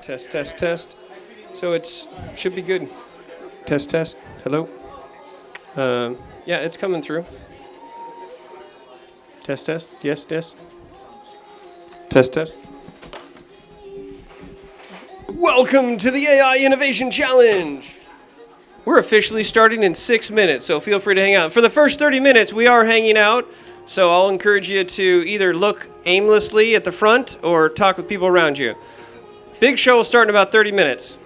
Test, test, test. So should be good. Test, test. Hello. Yeah, it's coming through. Test, test. Yes, yes. Test, test. Welcome to the AI Innovation Challenge. We're officially starting in 6 minutes, so feel free to hang out. For the first 30 minutes, we are hanging out, so I'll encourage you to either look aimlessly at the front or talk with people around you. Big show will start in about 30 minutes.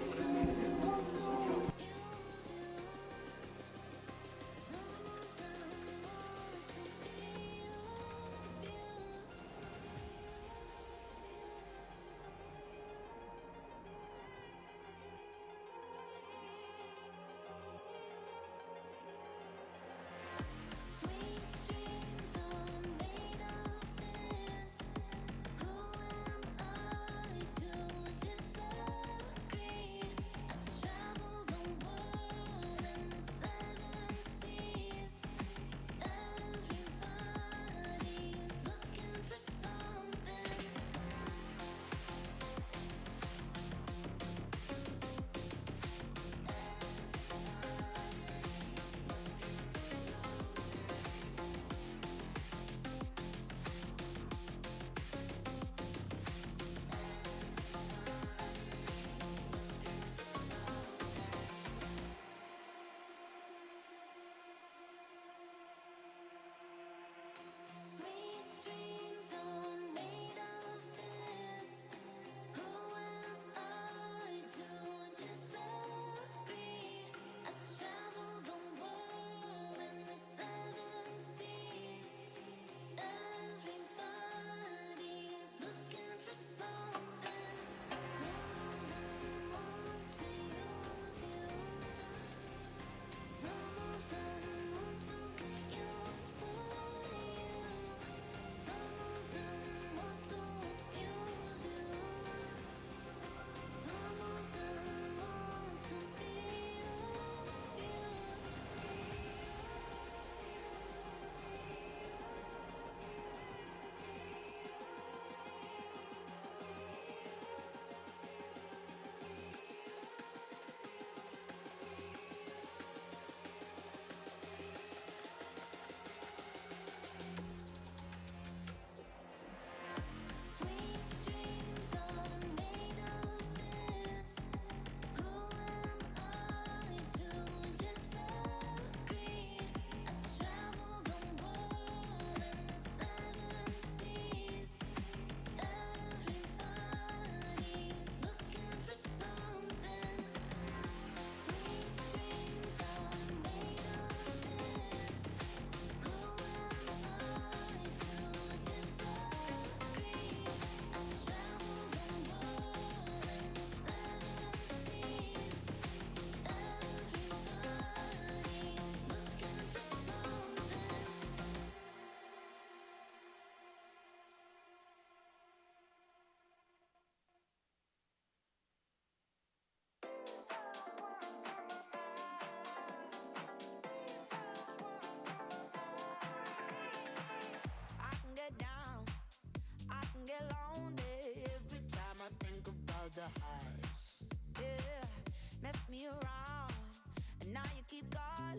The highs, yeah, mess me around, and now you keep calling,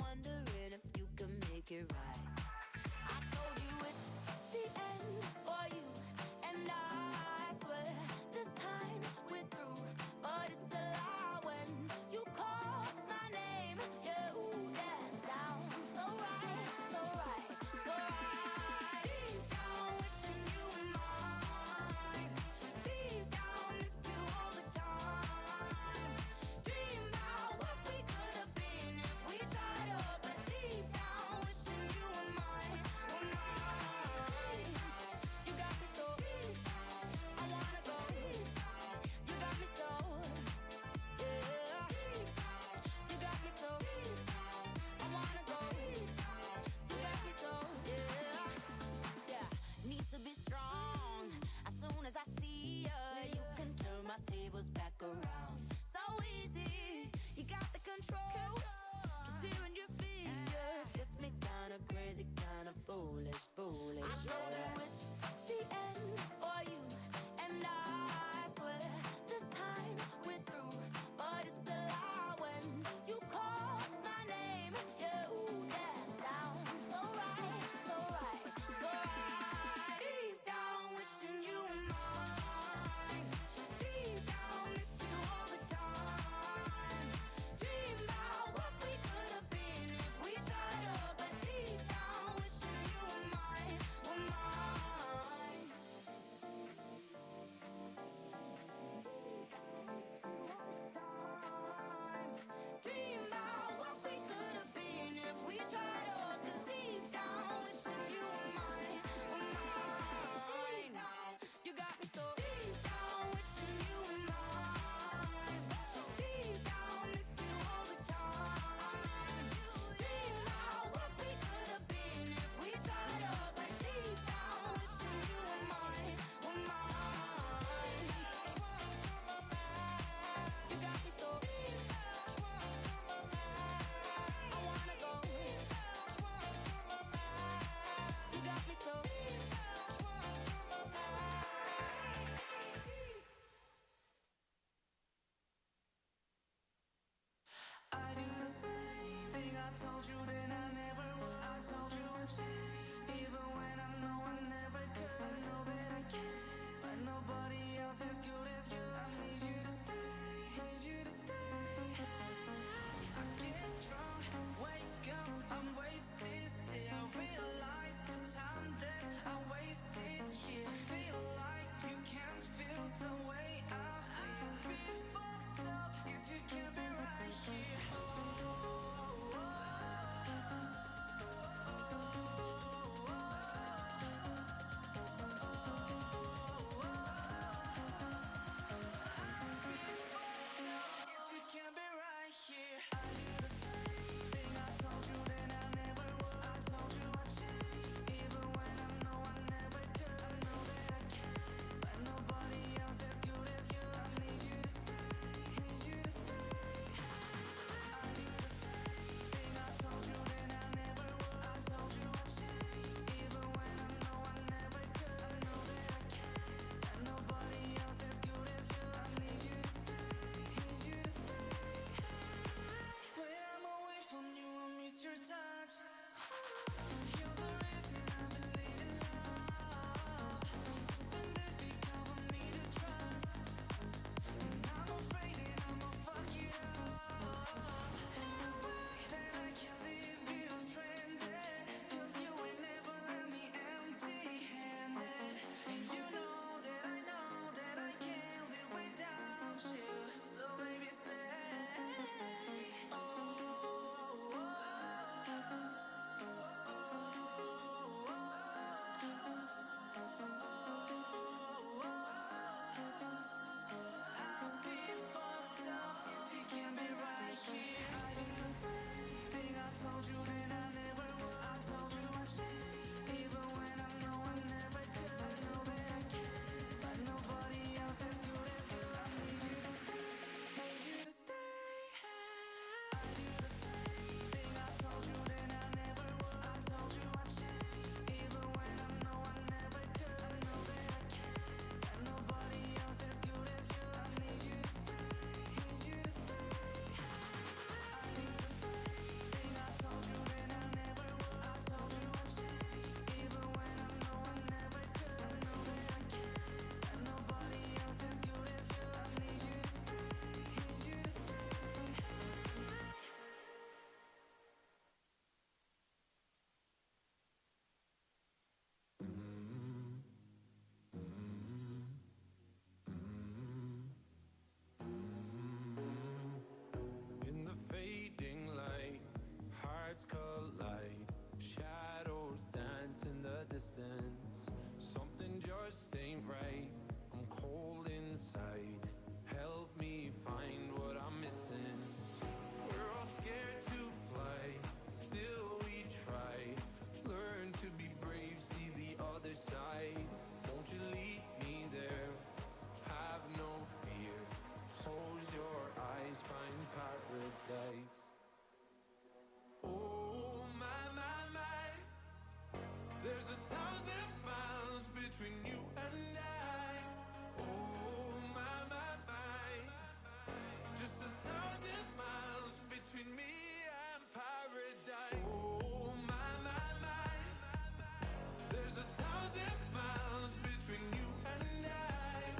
wondering if you can make it right. I told you it's the end for you, and I swear this time we're through, but it's a lie when you call my name. Yeah, ooh, that sounds so right, so right, so right. Deep down, wishing you were mine. Deep down, miss you all the time. Dream about what we could have been if we tried up, but deep down, wishing you were told you that I never would. I told you I'd change, even when I know I never could. I know that I can, but nobody else as good as you. I need you to stay, need you to stay. I get drunk, wake up, I'm wasted still. I realize the time that I wasted here. Feel like you can't feel the way I feel. I'd be fucked up if you can't be right here. If you can't be right here, I do the same thing. I told you that I never would. I told you I'd change, even when I know I never could. I know that I can, but nobody else as good as you. I need you to stay, need you to stay. I do the same thing. I told you that I never would. I told you I'd change, even when I know I never could. I know that I can, but nobody else as good as you. I need you to stay, need you to stay. When I'm away from you, I miss your touch. You're the reason I believe in love. It's been difficult for me to trust, and I'm afraid that I'ma fuck it up. In a way that I can't leave you stranded, 'cause you ain't never let me empty-handed. And you know that I can't live without you. So baby, stay. I'd be fucked up if you can't be right here. I do the same thing. I told you that I never would. I told you I'd change, even when I know I never could. I know that I can, but nobody else as good as you. I need you to stay, need you to stay. I do the same thing. I told you that I never would. I told you I'd change, even when I know I never could. I know that I can, but nobody else as good as you. I need you to stay, need you to stay. I do the same thing. I told you that I never would. I told you I'd change, even when I know I never could. I know that I can, but nobody else as good as you. I need you to stay, need you to stay. In the fading light, hearts collide. Shadows dance in the distance. Something just ain't right. I'm cold inside. Help me find what I'm missing. We're all scared to fly, still we try. Learn to be brave, see the other side. Won't you lead me there? Have no fear. Close your eyes, find paradise. Oh my, my, my. There's 1,000 miles between you and I. Oh my, my, my. Just 1,000 miles between me and paradise. Oh my, my, my. There's 1,000 miles between you and I.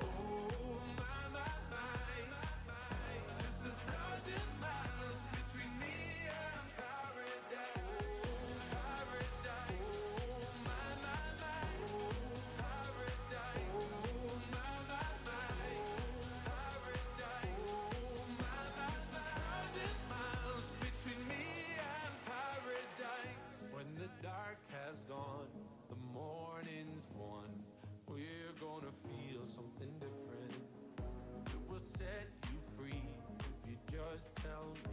Oh my, my, my. Just 1,000 miles between me and paradise. Oh, paradise. Oh my, my, my. Oh, paradise. Oh my, my, my. Oh, paradise. Oh my, my, my. 1,000 miles between me and paradise. When the dark has gone, the morning's won. We're gonna feel something different. It will set you free if you just tell me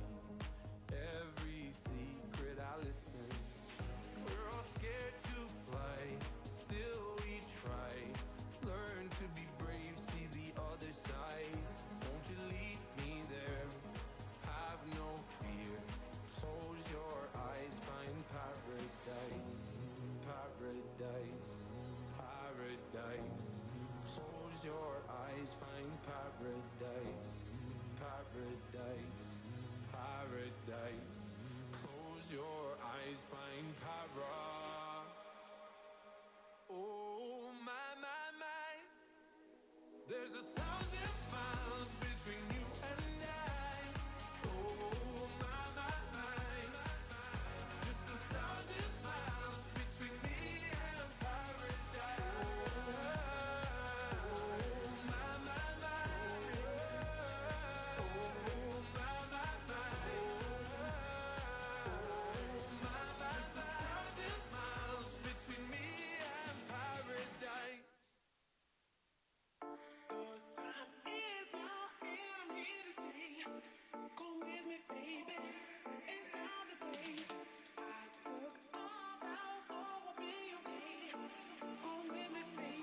every secret. I listen. We're all scared to fly, still we try. Learn to be brave, see the other side. Won't you lead me there? Have no fear. Close your eyes, find paradise. Paradise, paradise. Close your eyes, find paradise. Paradise, paradise. Close your eyes find power. Oh my, there's 1,000 miles between you and I. Oh my, just 1,000 miles between me and paradise. Oh my, miles between me and paradise. The time is now and I'm here to stay. Come with me, baby. It's time to play. I took off out, so we'll be okay. Come with me, baby.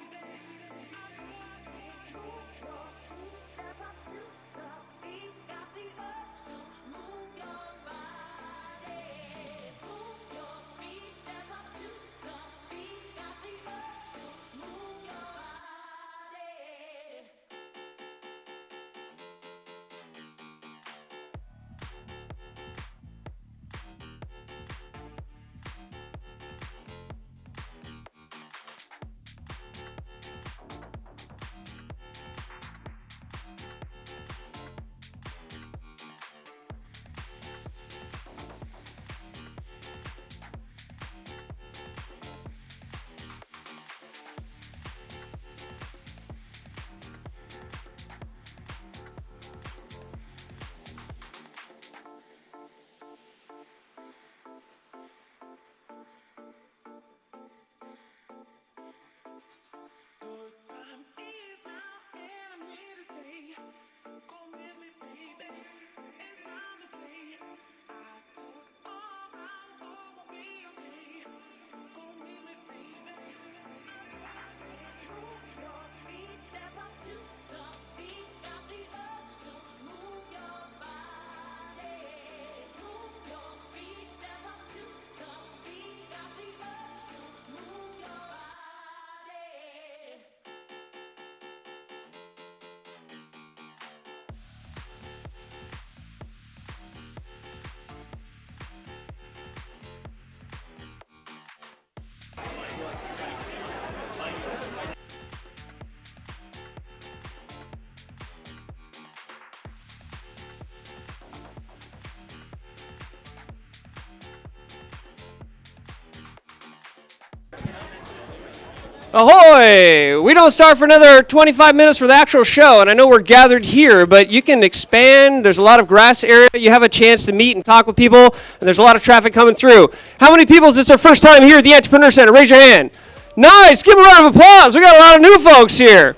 Ahoy! We don't start for another 25 minutes for the actual show, and I know we're gathered here, but you can expand. There's a lot of grass area. You have a chance to meet and talk with people, and there's a lot of traffic coming through. How many people is this their first time here at the Entrepreneur Center? Raise your hand. Nice! Give them a round of applause. We got a lot of new folks here.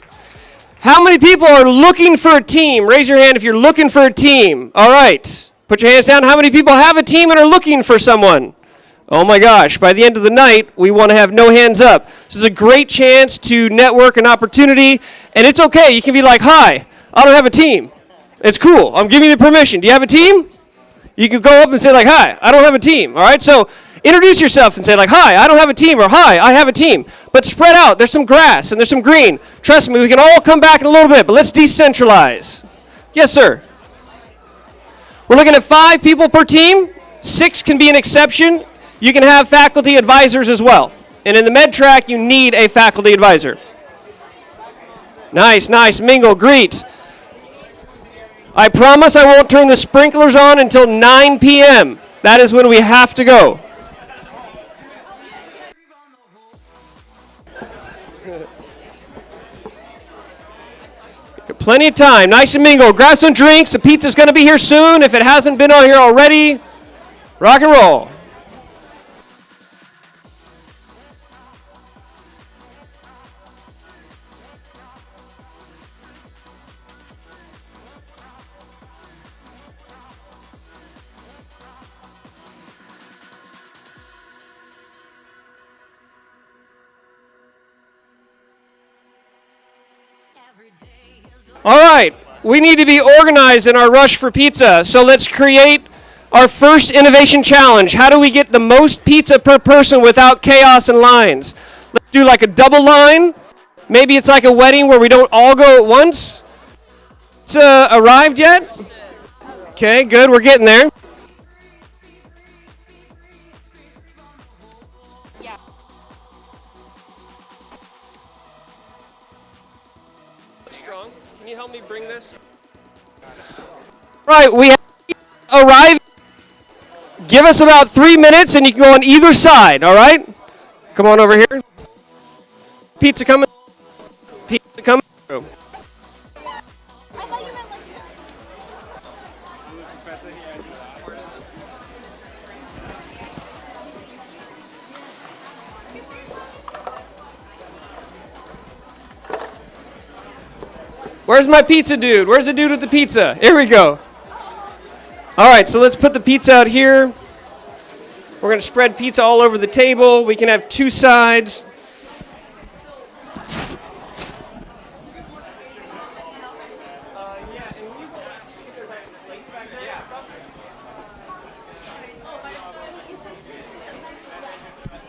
How many people are looking for a team? Raise your hand if you're looking for a team. All right. Put your hands down. How many people have a team and are looking for someone? Oh my gosh, by the end of the night, we want to have no hands up. This is a great chance to network an opportunity, and it's okay. You can be like, hi, I don't have a team. It's cool. I'm giving you permission. Do you have a team? You can go up and say like, hi, I don't have a team. All right, so introduce yourself and say like, hi, I don't have a team, or hi, I have a team. But spread out. There's some grass and there's some green. Trust me, we can all come back in a little bit, but let's decentralize. Yes, sir. We're looking at 5 people per team. 6 can be an exception. You can have faculty advisors as well. And in the med track, you need a faculty advisor. Nice, nice. Mingle, greet. I promise I won't turn the sprinklers on until 9 p.m. That is when we have to go. Plenty of time. Nice and mingle. Grab some drinks. The pizza's going to be here soon. If it hasn't been on here already, rock and roll. All right, we need to be organized in our rush for pizza, so let's create our first innovation challenge. How do we get the most pizza per person without chaos and lines? Let's do like a double line. Maybe it's like a wedding where we don't all go at once. It's arrived yet? Okay, good, we're getting there. strong. Can you help me bring this? Right, we have arrived. Give us about 3 minutes and you can go on either side, all right? Come on over here. Pizza coming. Pizza coming through. Where's my pizza dude? Where's the dude with the pizza? Here we go. All right, so let's put the pizza out here. We're going to spread pizza all over the table. We can have 2 sides.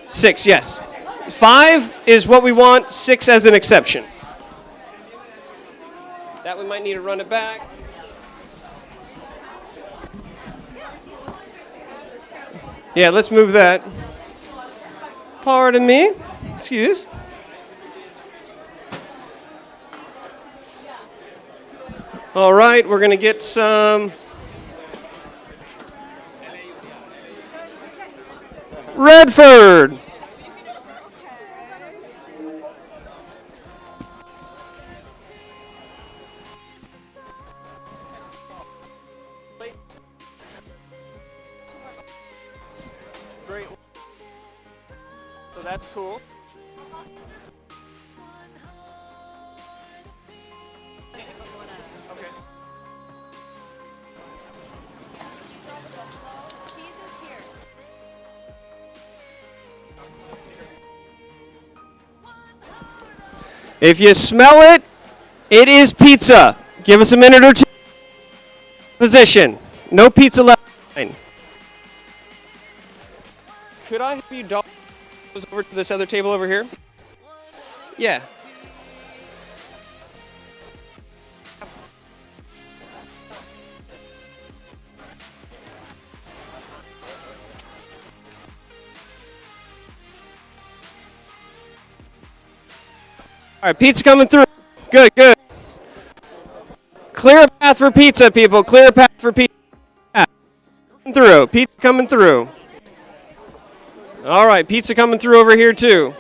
Six, yes. 5 is what we want, 6 as an exception. That we might need to run it back. Yeah, let's move that. Pardon me. Excuse. All right, we're going to get some Redford. Great. So that's cool. Okay. If you smell it, it is pizza. Give us a minute or two. Position. No pizza left behind. Could I have you dog those over to this other table over here? Yeah. All right, pizza coming through. Good, good. Clear a path for pizza, people. Clear a path for pizza. Coming through. Pizza coming through. All right, pizza coming through over here too.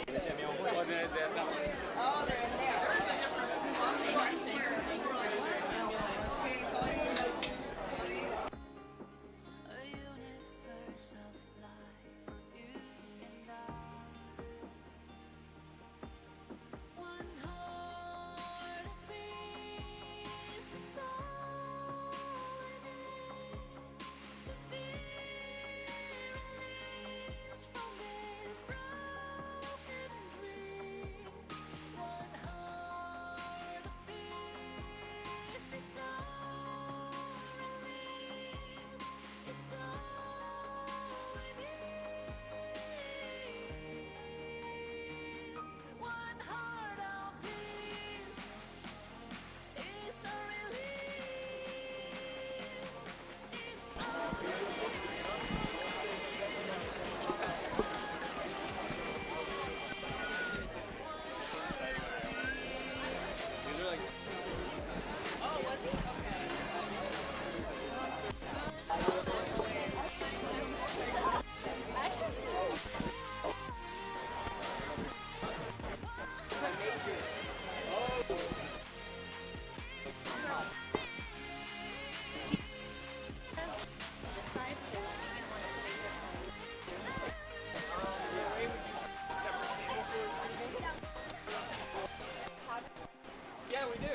Yeah, we do.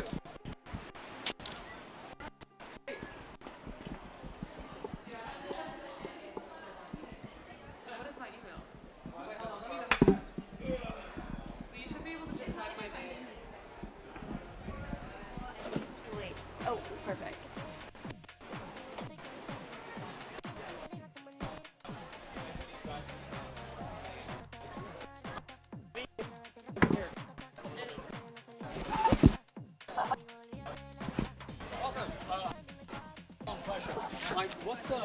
What is my email? Wait, hold on, let me know. But you should be able to just type my name. Wait. Oh, perfect. Like, what's the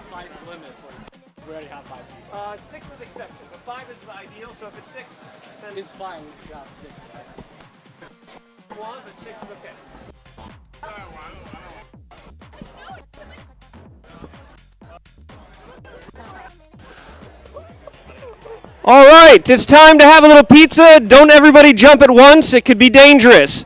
size limit for it? We already have 5 people. 6 with exception, but 5 is the ideal. So if it's 6, then It's fine. We have 6, right? want, but 6 is okay. All right, it's time to have a little pizza. Don't everybody jump at once. It could be dangerous.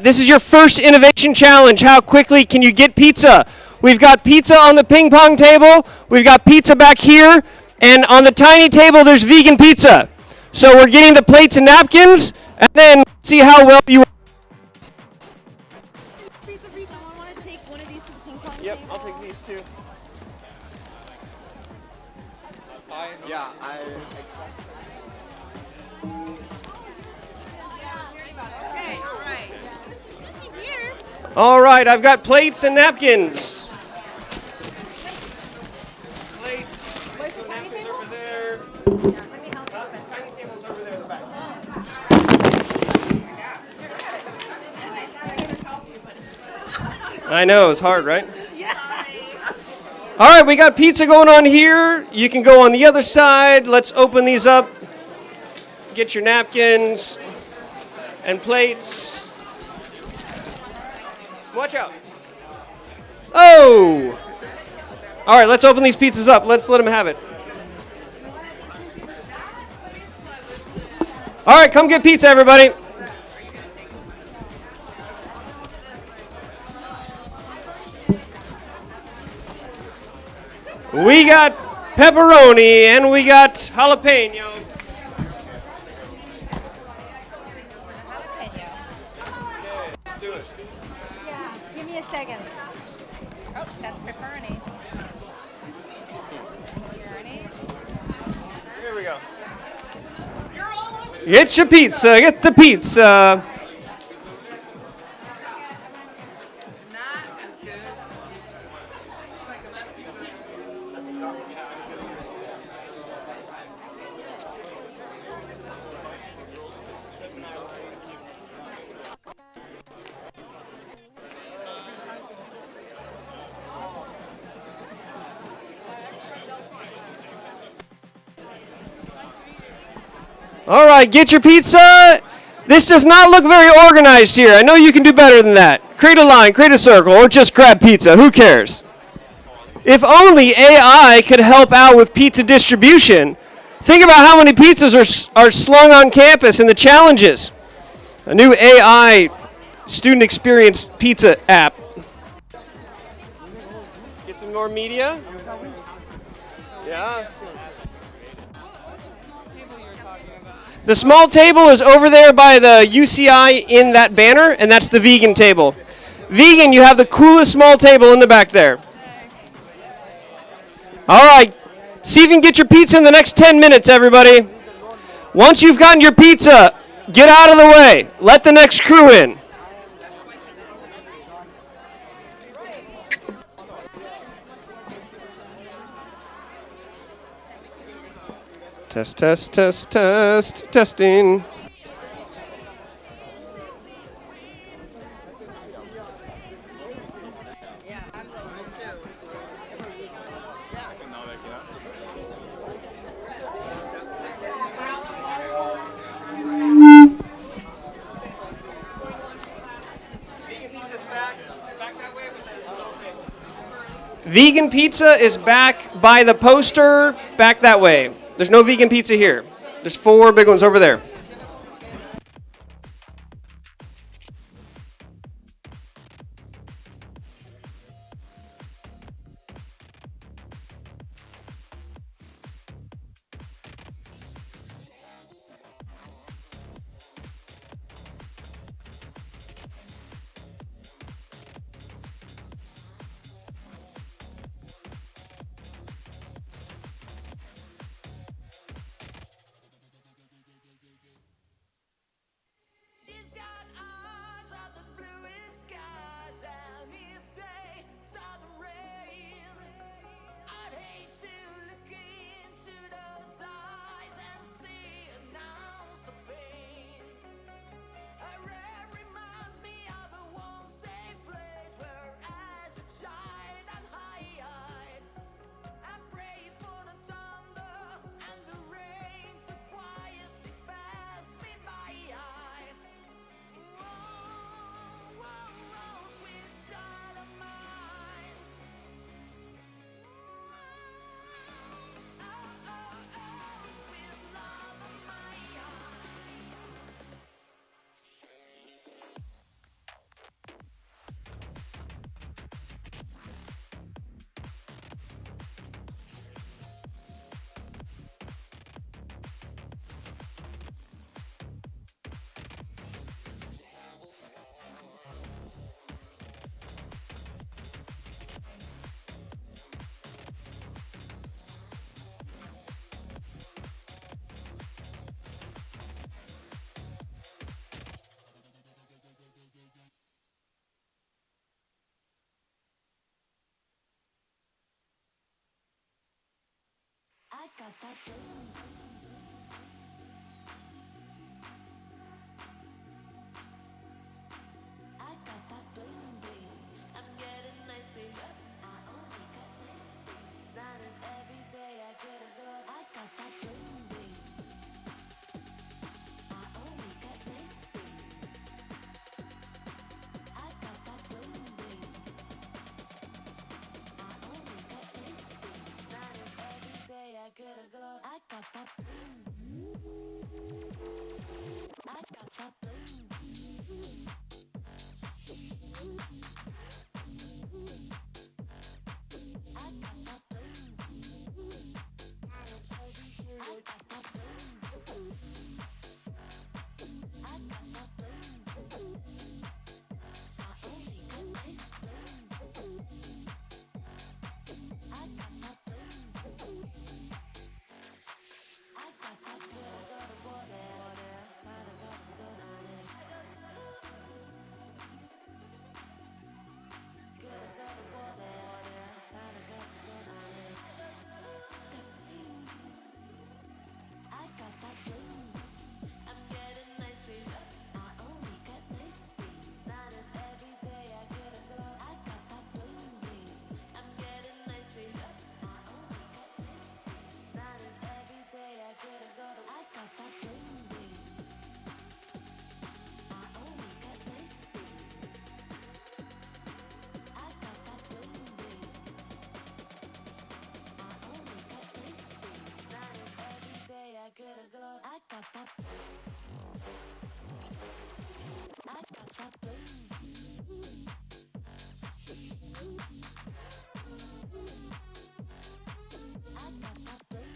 This is your first innovation challenge. How quickly can you get pizza? We've got pizza on the ping pong table. We've got pizza back here. And on the tiny table, there's vegan pizza. So we're getting the plates and napkins, and then see how well you... Someone want to take one of these to the ping pong Yep, table? I'll take these two. Yeah, Okay, all right. Here. All right, I've got plates and napkins. Plates, so napkins over there. Tiny table's over there in the back. I know, it's hard, right? All right, we got pizza going on here. You can go on the other side. Let's open these up. Get your napkins and plates. Watch out. Oh! All right, let's open these pizzas up. Let's let them have it. All right, come get pizza, everybody. We got pepperoni and we got jalapeno. Do it. Yeah, give me a second. Oh, that's pepperoni. Here we go. Get your pizza. Get the pizza. All right, get your pizza. This does not look very organized here. I know you can do better than that. Create a line, create a circle, or just grab pizza. Who cares? If only AI could help out with pizza distribution. Think about how many pizzas are slung on campus and the challenges. A new AI student experience pizza app. Get some more media. Yeah. The small table is over there by the UCI in that banner, and that's the vegan table. Vegan, you have the coolest small table in the back there. All right, see if you can get your pizza in the next 10 minutes, everybody. Once you've gotten your pizza, get out of the way. Let the next crew in. Test, test, test, test, testing. Vegan pizza is back by the poster, back that way. There's no vegan pizza here. There's 4 big ones over there. got that bling. I got that bling bling. I'm getting nicer. I only got nice things. Not in every day I get a girl. I got that bling bling. I only got nice things. I got that bling bling. I only got nice things. Not in every day I get a girl. I got that bling. I got that bling. I got that bling. I got that bling. I got that bling. I only got nice bling. I got that bling. I got that good. I got a water. Thought I got to go down it. Good. I got a water. Thought I got to go down it. I got that bling. I'm getting nicer. I only got nice things. Not in every day I get a girl. I got that bling bling. I'm getting nicer. I only got nice things. Not in every day I get a girl. I got that bling bling. I only got nice things. I got that bling bling. I only got nice things. Not in every day I get a girl. I got that. I got that bling. I got that bling. I got that bling.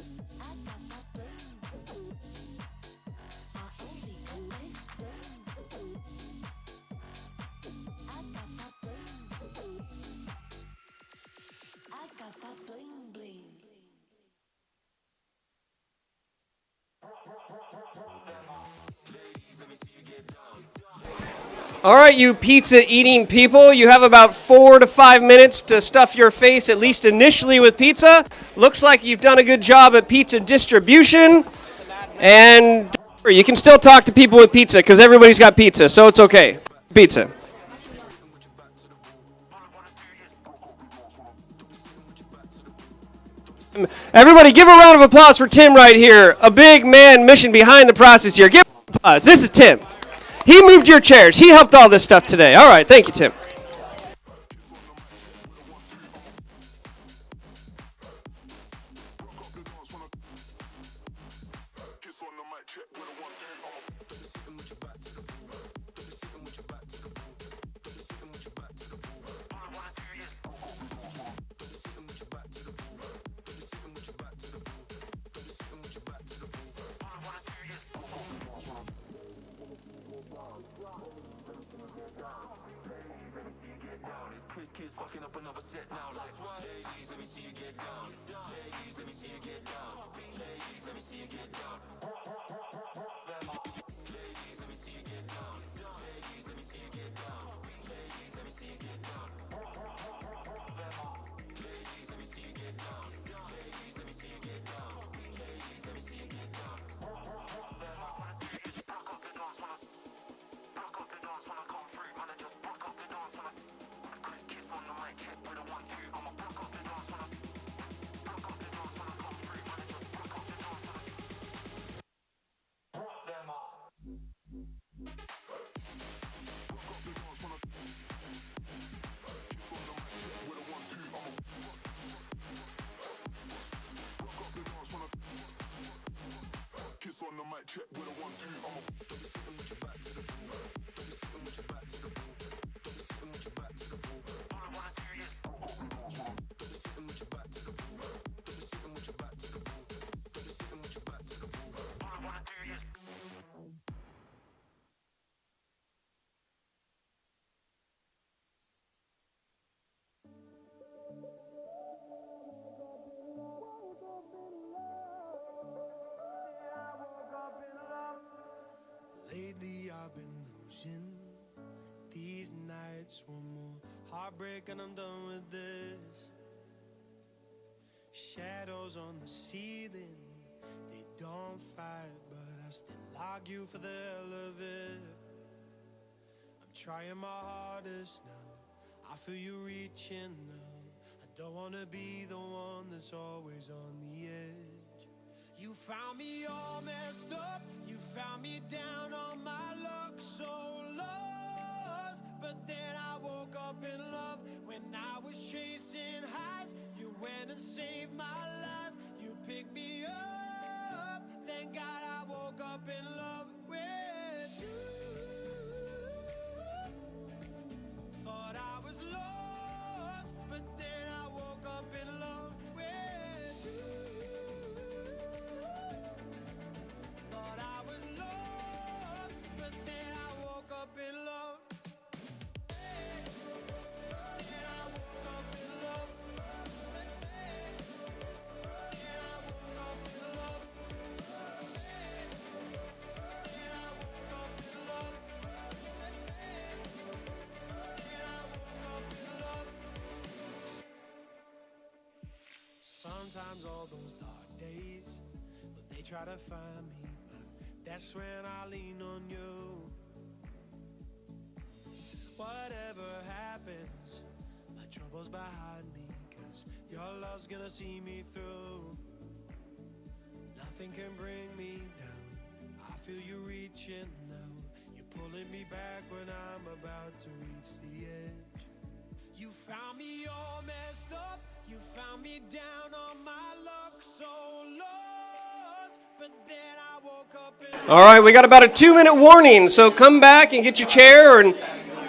I got that bling. I only got nice bling. I got that bling. I got that bling bling. All right, you pizza eating people, you have about 4 to 5 minutes to stuff your face, at least initially, with pizza. Looks like you've done a good job at pizza distribution. And you can still talk to people with pizza because everybody's got pizza, so it's okay. Pizza. Everybody give a round of applause for Tim right here. A big man mission behind the process here. Give applause. This is Tim. He moved your chairs. He helped all this stuff today. All right, thank you, Tim. Lately I've been losing. These nights want more heartbreak and I'm done with this. Shadows on the ceiling, they don't fight, but I still argue for the hell of it. I'm trying my hardest now, I feel you reaching now. I don't wanna be the one that's always on the edge. You found me all messed up, you found me down on my luck, so lost. But then I woke up in love when I was chasing highs. You went and saved my life, you picked me up. Thank God I woke up in love with you. Thought I was lost, but then I woke up in love with you. Thought I was lost, but then I woke up in love. Then I woke up in love. Then I woke up in love. Then I woke up in love. Then I woke up in love. Sometimes all those dark days, but they try to find me, but that's when I lean on you. Whatever happens, my trouble's behind me, 'cause your love's gonna see me through. Nothing can bring me down, I feel you reaching now. You're pulling me back when I'm about to reach the edge. You found me all messed up, you found me down on my luck, so lost. But then I woke up in All right, we got about a 2-minute warning, so come back and get your chair, and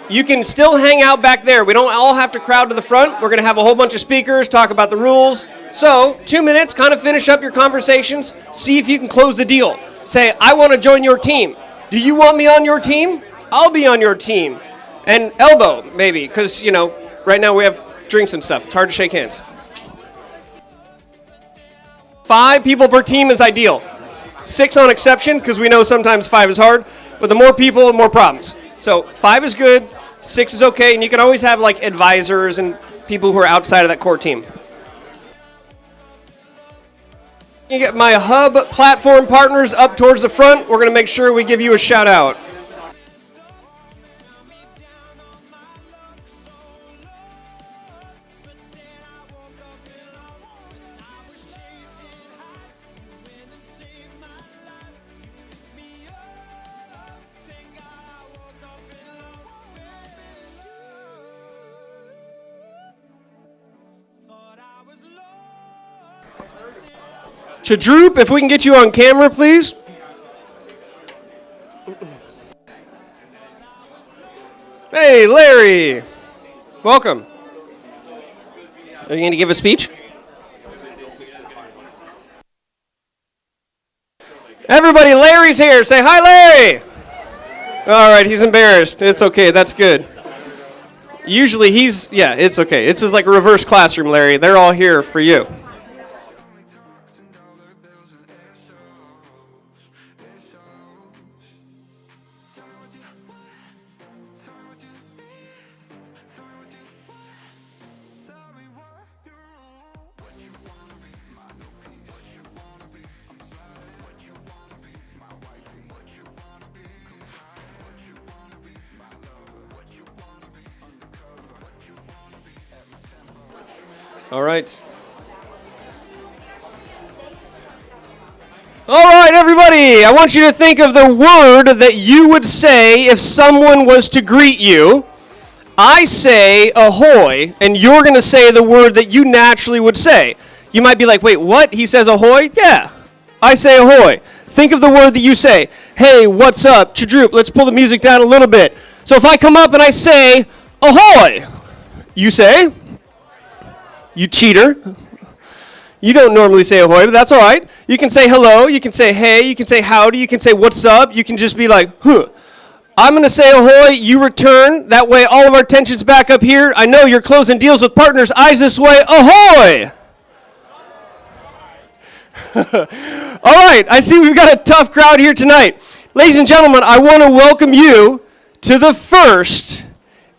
you can still hang out back there. We don't all have to crowd to the front. We're going to have a whole bunch of speakers, talk about the rules. So 2 minutes, kind of finish up your conversations, see if you can close the deal. Say, I want to join your team. Do you want me on your team? I'll be on your team. And elbow, maybe, because, right now we have drinks and stuff. It's hard to shake hands. 5 people per team is ideal. 6 on exception, because we know sometimes 5 is hard, but the more people, the more problems. So 5 is good, 6 is okay, and you can always have like advisors and people who are outside of that core team. You get my hub platform partners up towards the front. We're going to make sure we give you a shout out. Chadroop, if we can get you on camera, please. Hey, Larry. Welcome. Are you going to give a speech? Everybody, Larry's here. Say hi, Larry. All right, he's embarrassed. It's okay. That's good. Usually it's okay. It's just like a reverse classroom, Larry. They're all here for you. All right. All right, everybody. I want you to think of the word that you would say if someone was to greet you. I say ahoy, and you're going to say the word that you naturally would say. You might be like, wait, what? He says ahoy? Yeah, I say ahoy. Think of the word that you say. Hey, what's up? Chadroop, let's pull the music down a little bit. So if I come up and I say ahoy, you say? You cheater. You don't normally say ahoy, but that's all right. You can say hello, you can say hey, you can say howdy, you can say what's up, you can just be like, huh. I'm going to say ahoy, you return. That way all of our tension's back up here. I know you're closing deals with partners. Eyes this way. Ahoy! All right, I see we've got a tough crowd here tonight. Ladies and gentlemen, I want to welcome you to the first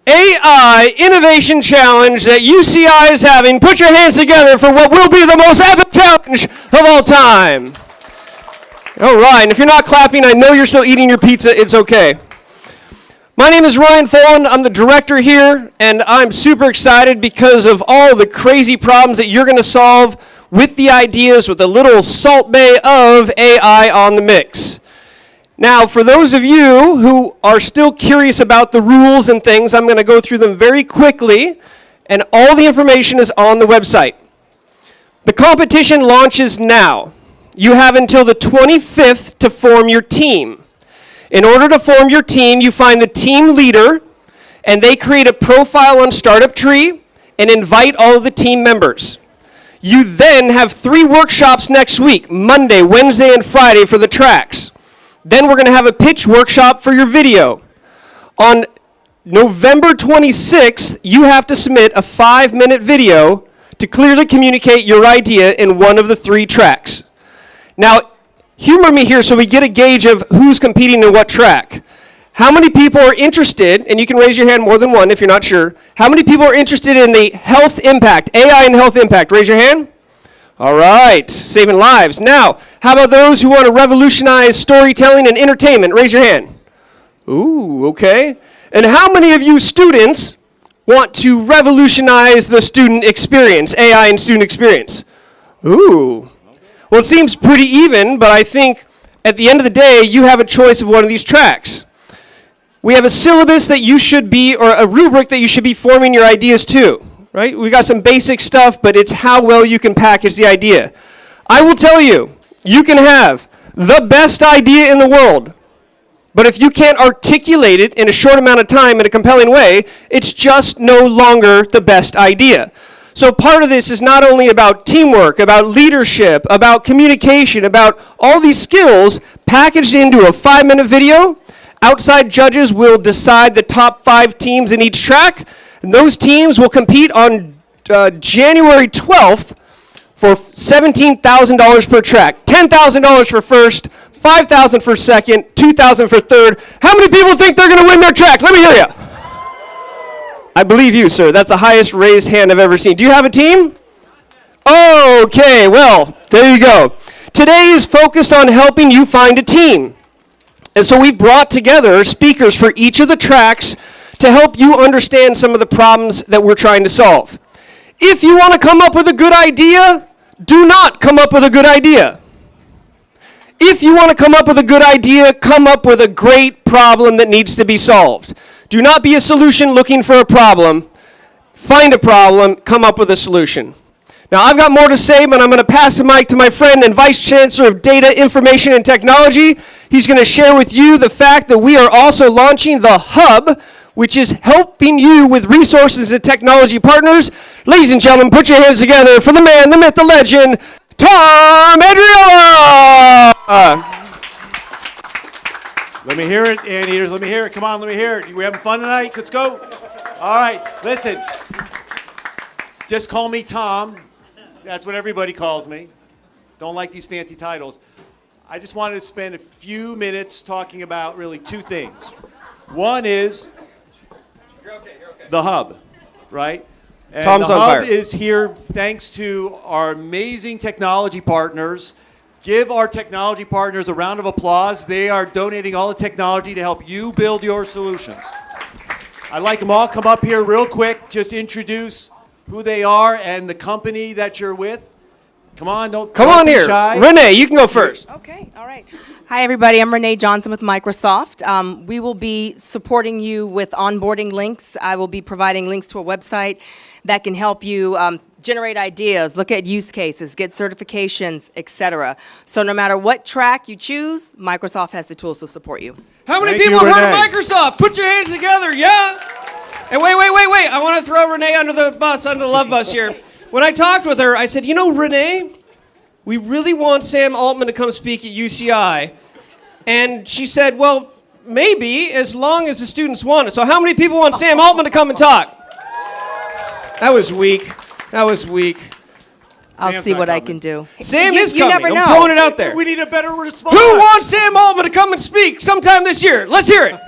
AI Innovation Challenge that UCI is having. Put your hands together for what will be the most epic challenge of all time. All right, and if you're not clapping, I know you're still eating your pizza. It's okay. My name is Ryan Folland. I'm the director here, and I'm super excited because of all the crazy problems that you're going to solve with the ideas with a little salt bay of AI on the mix. Now, for those of you who are still curious about the rules and things, I'm going to go through them very quickly, and all the information is on the website. The competition launches now. You have until the 25th to form your team. In order to form your team, you find the team leader, and they create a profile on Startup Tree and invite all of the team members. You then have 3 workshops next week, Monday, Wednesday, and Friday for the tracks. Then we're going to have a pitch workshop for your video. On November 26th, you have to submit a 5-minute video to clearly communicate your idea in one of the 3 tracks. Now, humor me here so we get a gauge of who's competing in what track. How many people are interested, and you can raise your hand more than one if you're not sure, how many people are interested in the health impact, AI and health impact? Raise your hand. All right, saving lives. Now, how about those who want to revolutionize storytelling and entertainment? Raise your hand. Ooh, okay. And how many of you students want to revolutionize the student experience, AI and student experience? Ooh. Well, it seems pretty even, but I think at the end of the day, you have a choice of one of these tracks. We have a syllabus that you should be, or a rubric that you should be forming your ideas to. Right? We've got some basic stuff, but it's how well you can package the idea. I will tell you, you can have the best idea in the world, but if you can't articulate it in a short amount of time in a compelling way, it's just no longer the best idea. So part of this is not only about teamwork, about leadership, about communication, about all these skills packaged into a 5-minute video. Outside judges will decide the top 5 teams in each track. And those teams will compete on January 12th for $17,000 per track. $10,000 for first, $5,000 for second, $2,000 for third. How many people think they're going to win their track? Let me hear you. I believe you, sir. That's the highest raised hand I've ever seen. Do you have a team? Okay, well, there you go. Today is focused on helping you find a team. And so we've brought together speakers for each of the tracks to help you understand some of the problems that we're trying to solve. If you want to come up with a good idea, do not come up with a good idea. If you want to come up with a good idea, come up with a great problem that needs to be solved. Do not be a solution looking for a problem. Find a problem, come up with a solution. Now, I've got more to say, but I'm going to pass the mic to my friend and Vice Chancellor of Data, Information, and Technology. He's going to share with you the fact that we are also launching the Hub, which is helping you with resources and technology partners. Ladies and gentlemen, put your hands together for the man, the myth, the legend, Tom Adriola! Let me hear it, Anteaters. Let me hear it. Come on, let me hear it. We having fun tonight? Let's go. All right, listen. Just call me Tom. That's what everybody calls me. Don't like these fancy titles. I just wanted to spend a few minutes talking about really 2 things. One is the Hub, right? And Tom's the on Hub fire. is here thanks to our amazing technology partners. Give our technology partners a round of applause. They are donating all the technology to help you build your solutions. I'd like them all come up here real quick, just introduce who they are and the company that you're with. Come on, don't be here. shy. Renee, you can go first. Okay, all right. Hi, everybody. I'm Renee Johnson with Microsoft. We will be supporting you with onboarding links. I will be providing links to a website that can help you generate ideas, look at use cases, get certifications, etc. So no matter what track you choose, Microsoft has the tools to support you. How many Thank people you, have heard of Renee. Microsoft? Put your hands together, yeah? And wait. I want to throw Renee under the bus, under the love bus here. When I talked with her, I said, you know, Renee, we really want Sam Altman to come speak at UCI. And she said, well, maybe, as long as the students want it. So how many people want Sam Altman to come and talk? That was weak. I'll Sam's see not what I coming. can do. Sam You- is you coming. never I'm know. throwing it out there. We need a better response. Who wants Sam Altman to come and speak sometime this year? Let's hear it.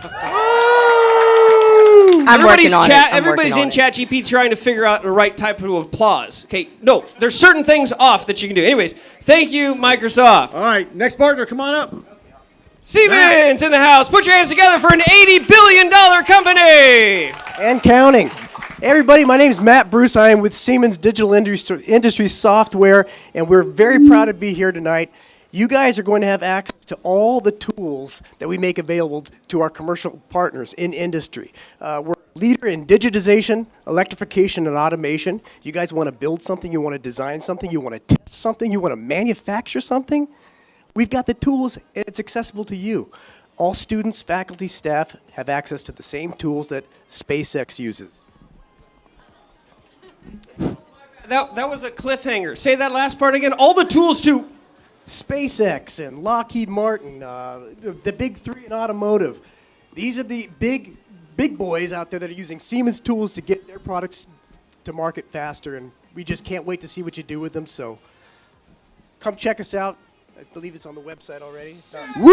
Everybody's working on it. I'm Everybody's working in on it. chat GP trying to figure out the right type of applause. Okay, no, there's certain things off that you can do. Anyways, thank you, Microsoft. All right, next partner, come on up. Siemens in the house. Put your hands together for an $80 billion company. And counting. Hey everybody, my name is Matt Bruce. I am with Siemens Digital Industry Software, and we're very proud to be here tonight. You guys are going to have access to all the tools that we make available to our commercial partners in industry. We're a leader in digitization, electrification, and automation. You guys want to build something, you want to design something, you want to test something, you want to manufacture something? We've got the tools, and it's accessible to you. All students, faculty, staff have access to the same tools that SpaceX uses. That was a cliffhanger. Say that last part again. All the tools to SpaceX and Lockheed Martin, the big three in automotive. These are the big boys out there that are using Siemens tools to get their products to market faster, and we just can't wait to see what you do with them. So come check us out. I believe it's on the website already. Woo!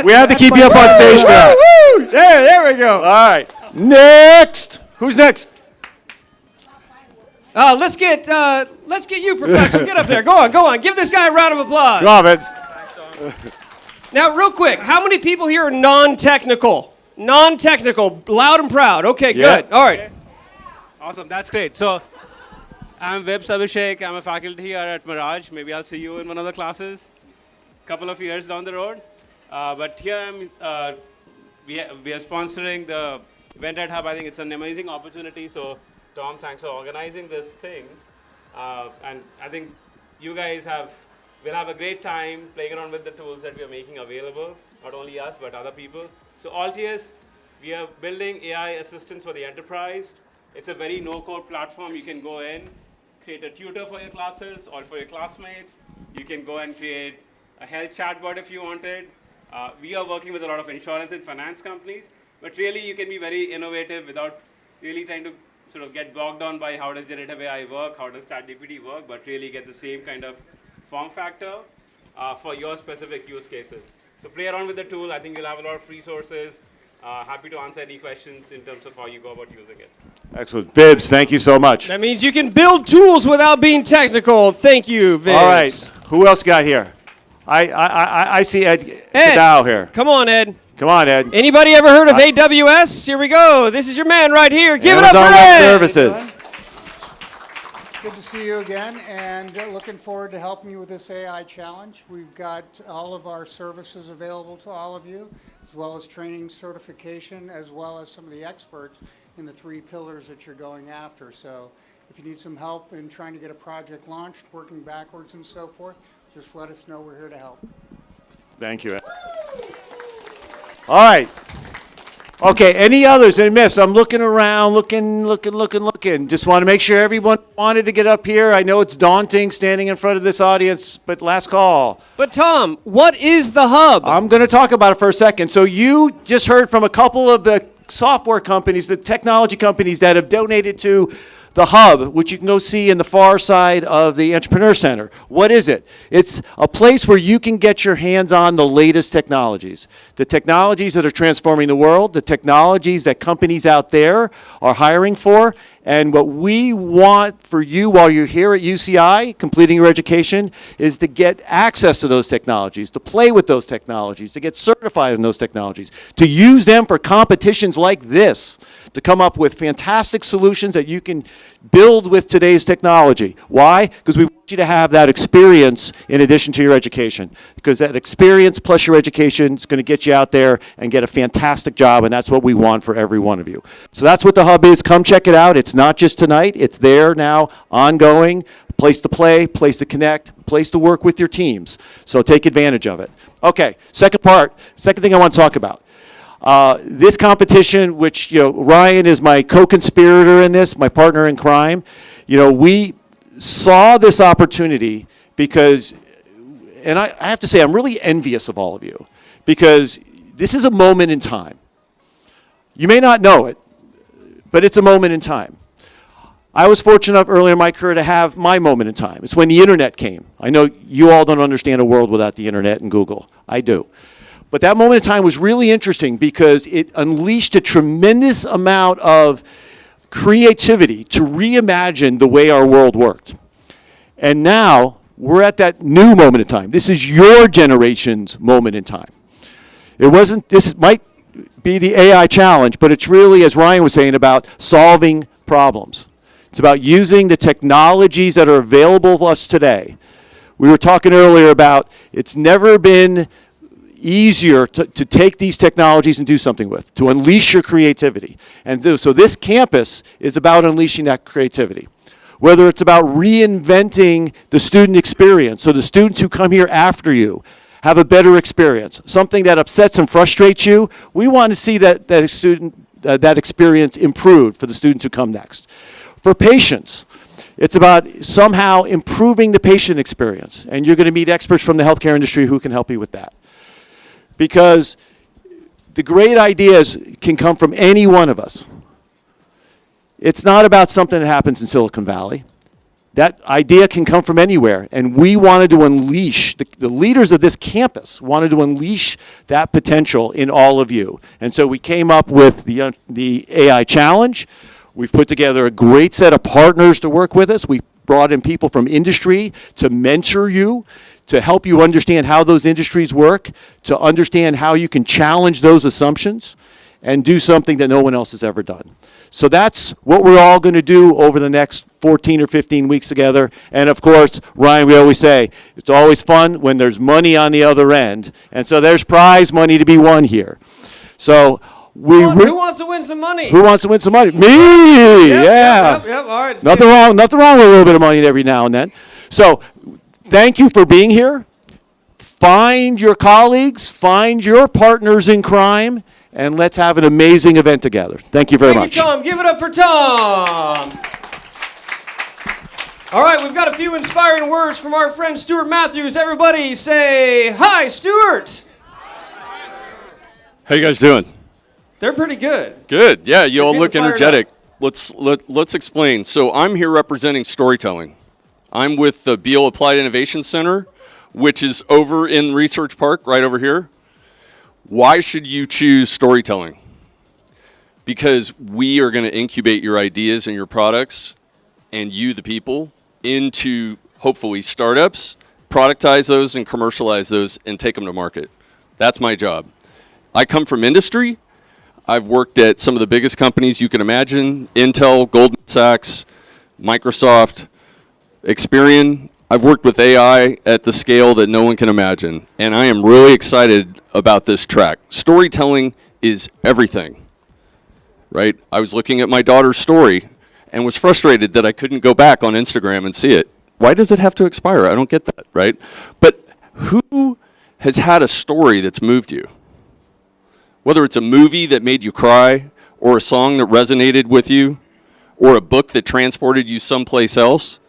We have to keep you up on stage for that. Woo! There we go. All right, next. Who's next? Let's get you, Professor. Get up there. Go on. Give this guy a round of applause. Go on, Vince. Now, real quick, how many people here are non-technical? Non-technical, loud and proud. Okay, Yeah. good. All right. Awesome, that's great. So, I'm Vibs Abhishek. I'm a faculty here at Mirage. Maybe I'll see you in one of the classes a couple of years down the road. But here we are sponsoring the Event at Hub. I think it's an amazing opportunity. So, Tom, thanks for organizing this thing. And I think you guys will have a great time playing around with the tools that we are making available, not only us, but other people. So Altius, we are building AI assistants for the enterprise. It's a very no-code platform. You can go in, create a tutor for your classes or for your classmates. You can go and create a health chatbot if you wanted. We are working with a lot of insurance and finance companies, but really you can be very innovative without really trying to sort of get bogged down by how does generative AI work, how does ChatGPT work, but really get the same kind of form factor for your specific use cases. So play around with the tool. I think you'll have a lot of resources. Happy to answer any questions in terms of how you go about using it. Excellent. Bibbs, thank you so much. That means you can build tools without being technical. Thank you, Vince. All right, who else got here? I see Ed Dow here. Come on, Ed. Come on, Ed. Anybody ever heard of AWS? Here we go. This is your man right here. Give it up Amazon for Web Ed. Services. Good to see you again, and looking forward to helping you with this AI challenge. We've got all of our services available to all of you, as well as training, certification, as well as some of the experts in the 3 pillars that you're going after. So if you need some help in trying to get a project launched, working backwards and so forth, just let us know. We're here to help. Thank you, Ed. All right. Okay, any others? Any myths? I'm looking around, looking. Just want to make sure everyone wanted to get up here. I know it's daunting standing in front of this audience, but last call. But Tom, what is the hub? I'm going to talk about it for a second. So you just heard from a couple of the software companies, the technology companies that have donated to the hub, which you can go see in the far side of the Entrepreneur Center. What is it? It's a place where you can get your hands on the latest technologies. The technologies that are transforming the world, the technologies that companies out there are hiring for, and what we want for you while you're here at UCI, completing your education, is to get access to those technologies, to play with those technologies, to get certified in those technologies, to use them for competitions like this, to come up with fantastic solutions that you can build with today's technology. Why? Because we want you to have that experience in addition to your education. Because that experience plus your education is going to get you out there and get a fantastic job, and that's what we want for every one of you. So that's what the hub is. Come check it out. It's not just tonight. It's there now, ongoing, place to play, place to connect, place to work with your teams. So take advantage of it. Okay, second thing I want to talk about. This competition, which, Ryan is my co-conspirator in this, my partner in crime. We saw this opportunity because, and I have to say, I'm really envious of all of you because this is a moment in time. You may not know it, but it's a moment in time. I was fortunate enough earlier in my career to have my moment in time. It's when the internet came. I know you all don't understand a world without the internet and Google. I do. But that moment in time was really interesting because it unleashed a tremendous amount of creativity to reimagine the way our world worked. And now we're at that new moment in time. This is your generation's moment in time. It wasn't, this might be the AI challenge, but it's really, as Ryan was saying, about solving problems. It's about using the technologies that are available to us today. We were talking earlier about it's never been easier to take these technologies and do something with, to unleash your creativity. So this campus is about unleashing that creativity. Whether it's about reinventing the student experience, so the students who come here after you have a better experience. Something that upsets and frustrates you, we want to see that experience improved for the students who come next. For patients, it's about somehow improving the patient experience, and you're going to meet experts from the healthcare industry who can help you with that. Because the great ideas can come from any one of us. It's not about something that happens in Silicon Valley. That idea can come from anywhere, and we wanted to unleash, the leaders of this campus wanted to unleash that potential in all of you. And so we came up with the AI Challenge. We've put together a great set of partners to work with us. We brought in people from industry to mentor you, to help you understand how those industries work, to understand how you can challenge those assumptions and do something that no one else has ever done. So that's what we're all going to do over the next 14 or 15 weeks together. And of course, Ryan, we always say, it's always fun when there's money on the other end. And so there's prize money to be won here. So who wants to win some money? Who wants to win some money? Me! Yep. All right. Nothing wrong with a little bit of money every now and then. So thank you for being here. Find your colleagues, find your partners in crime, and let's have an amazing event together. Thank you very much. Thank you, Tom. Give it up for Tom. All right, we've got a few inspiring words from our friend Stuart Matthews. Everybody say hi, Stuart. How you guys doing? They're pretty good. Good. Yeah, you all look fired energetic. Let's explain. So I'm here representing storytelling. I'm with the Beal Applied Innovation Center, which is over in Research Park, right over here. Why should you choose storytelling? Because we are going to incubate your ideas and your products and you, the people, into hopefully startups, productize those and commercialize those and take them to market. That's my job. I come from industry. I've worked at some of the biggest companies you can imagine, Intel, Goldman Sachs, Microsoft, Experian. I've worked with AI at the scale that no one can imagine, and I am really excited about this track. Storytelling is everything, right? I was looking at my daughter's story and was frustrated that I couldn't go back on Instagram and see it. Why does it have to expire? I don't get that, right? But who has had a story that's moved you? Whether it's a movie that made you cry, or a song that resonated with you, or a book that transported you someplace else,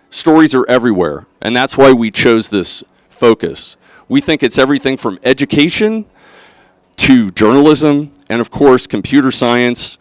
stories are everywhere, and that's why we chose this focus. We think it's everything from education to journalism, and of course, computer science.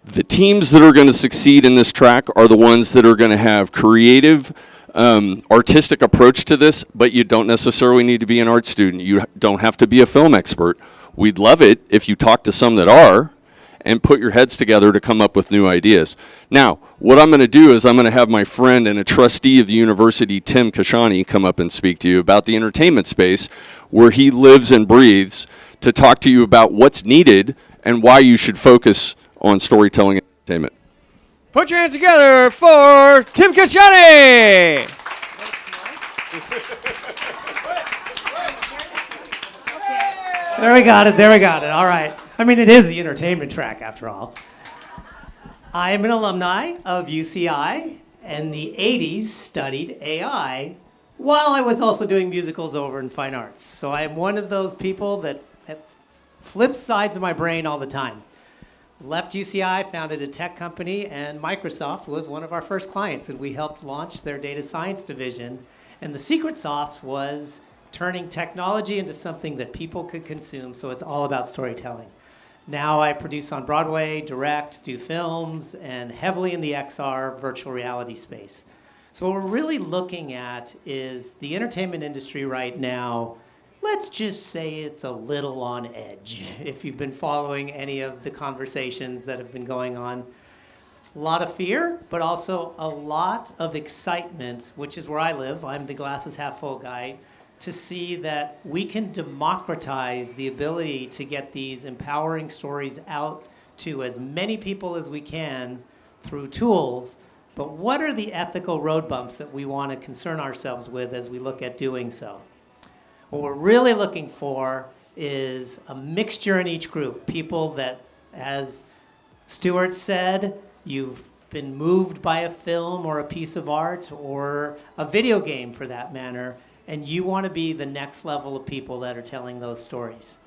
The teams that are going to succeed in this track are the ones that are going to have creative, artistic approach to this, but you don't necessarily need to be an art student. You don't have to be a film expert. We'd love it if you talk to some that are and put your heads together to come up with new ideas. Now, what I'm going to do is I'm going to have my friend and a trustee of the university, Tim Kashani, come up and speak to you about the entertainment space where he lives and breathes, to talk to you about what's needed and why you should focus on storytelling and entertainment. Put your hands together for Tim Kashani. There we got it. All right. I mean, it is the entertainment track, after all. I am an alumni of UCI, and the 80s studied AI while I was also doing musicals over in fine arts. So I am one of those people that flips sides of my brain all the time. Left UCI, founded a tech company, and Microsoft was one of our first clients, and we helped launch their data science division. And the secret sauce was turning technology into something that people could consume, so it's all about storytelling. Now I produce on Broadway, direct, do films, and heavily in the XR virtual reality space. So what we're really looking at is the entertainment industry right now let's just say it's a little on edge, if you've been following any of the conversations that have been going on. A lot of fear, but also a lot of excitement, which is where I live. I'm the glasses half full guy, to see that we can democratize the ability to get these empowering stories out to as many people as we can through tools. But what are the ethical road bumps that we want to concern ourselves with as we look at doing so? What we're really looking for is a mixture in each group. People that, as Stuart said, you've been moved by a film or a piece of art or a video game for that matter, and you want to be the next level of people that are telling those stories.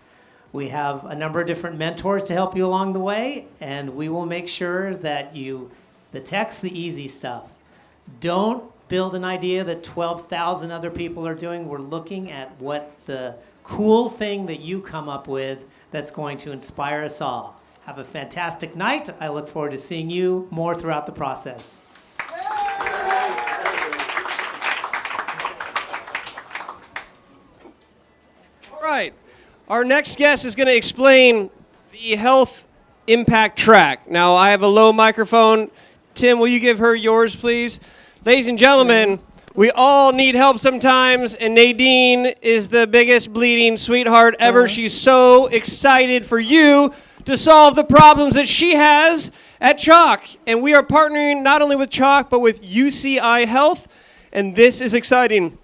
We have a number of different mentors to help you along the way, and we will make sure that the tech's the easy stuff. Don't build an idea that 12,000 other people are doing. We're looking at what the cool thing that you come up with that's going to inspire us all. Have a fantastic night. I look forward to seeing you more throughout the process. All right. Our next guest is going to explain the health impact track. Now, I have a low microphone. Tim, will you give her yours, please? Ladies and gentlemen, we all need help sometimes, and Nadine is the biggest bleeding sweetheart ever. She's so excited for you to solve the problems that she has at Chalk. And we are partnering not only with Chalk, but with UCI Health, and this is exciting.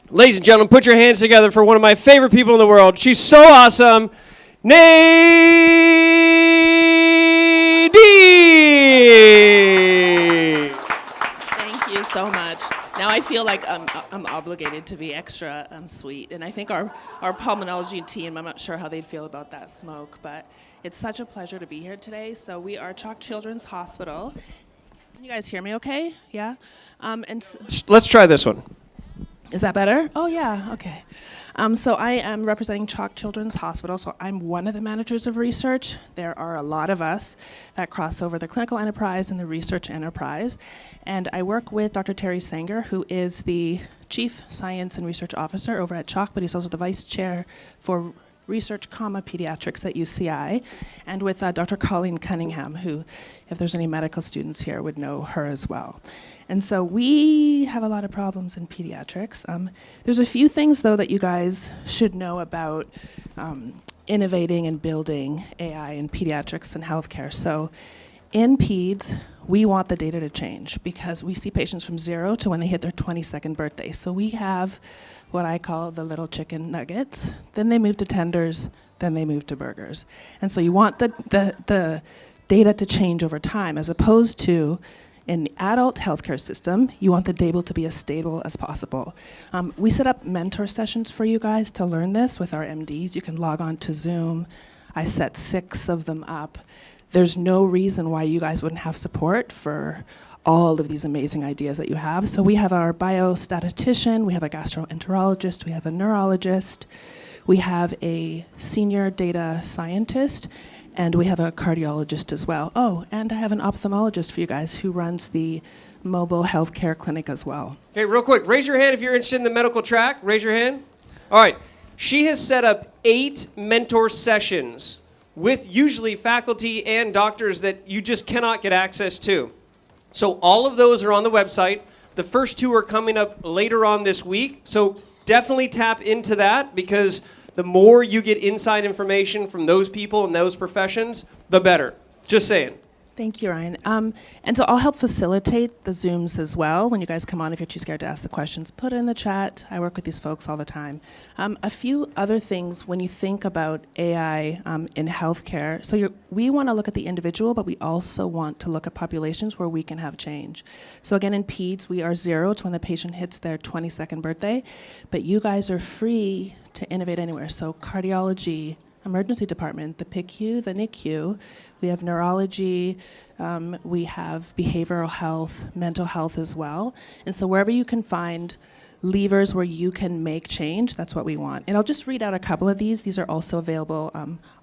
Ladies and gentlemen, put your hands together for one of my favorite people in the world. She's so awesome, Nadine! Thank you so much. Now I feel like I'm obligated to be extra sweet, and I think our pulmonology team, I'm not sure how they'd feel about that smoke, but it's such a pleasure to be here today. So we are Chalk Children's Hospital. Can you guys hear me okay? Yeah? Let's try this one. Is that better? Oh, yeah, okay. So I am representing Chalk Children's Hospital, so I'm one of the managers of research. There are a lot of us that cross over the clinical enterprise and the research enterprise. And I work with Dr. Terry Sanger, who is the Chief Science and Research Officer over at Chalk, but he's also the Vice Chair for Research, Pediatrics at UCI, and with Dr. Colleen Cunningham, who, if there's any medical students here, would know her as well. And so we have a lot of problems in pediatrics. There's a few things, though, that you guys should know about innovating and building AI in pediatrics and healthcare. So in peds, we want the data to change because we see patients from 0 to when they hit their 22nd birthday. So we have what I call the little chicken nuggets. Then they move to tenders, then they move to burgers. And so you want the data to change over time, as opposed to in the adult healthcare system, you want the data to be as stable as possible. We set up mentor sessions for you guys to learn this with our MDs. You can log on to Zoom. I set 6 of them up. There's no reason why you guys wouldn't have support for all of these amazing ideas that you have. So we have our biostatistician, we have a gastroenterologist, we have a neurologist, we have a senior data scientist, and we have a cardiologist as well. Oh, and I have an ophthalmologist for you guys who runs the mobile healthcare clinic as well. Okay, real quick, raise your hand if you're interested in the medical track. Raise your hand. All right. She has set up 8 mentor sessions with usually faculty and doctors that you just cannot get access to. So all of those are on the website. The first 2 are coming up later on this week. So definitely tap into that, because the more you get inside information from those people and those professions, the better. Just saying. Thank you, Ryan. And so I'll help facilitate the Zooms as well. When you guys come on, if you're too scared to ask the questions, put it in the chat. I work with these folks all the time. A few other things when you think about AI in healthcare. So we want to look at the individual, but we also want to look at populations where we can have change. So again, in peds, we are 0 to when the patient hits their 22nd birthday, but you guys are free to innovate anywhere. So cardiology, emergency department, the PICU, the NICU, we have neurology, we have behavioral health, mental health as well. And so wherever you can find levers where you can make change, that's what we want. And I'll just read out a couple of these. These are also available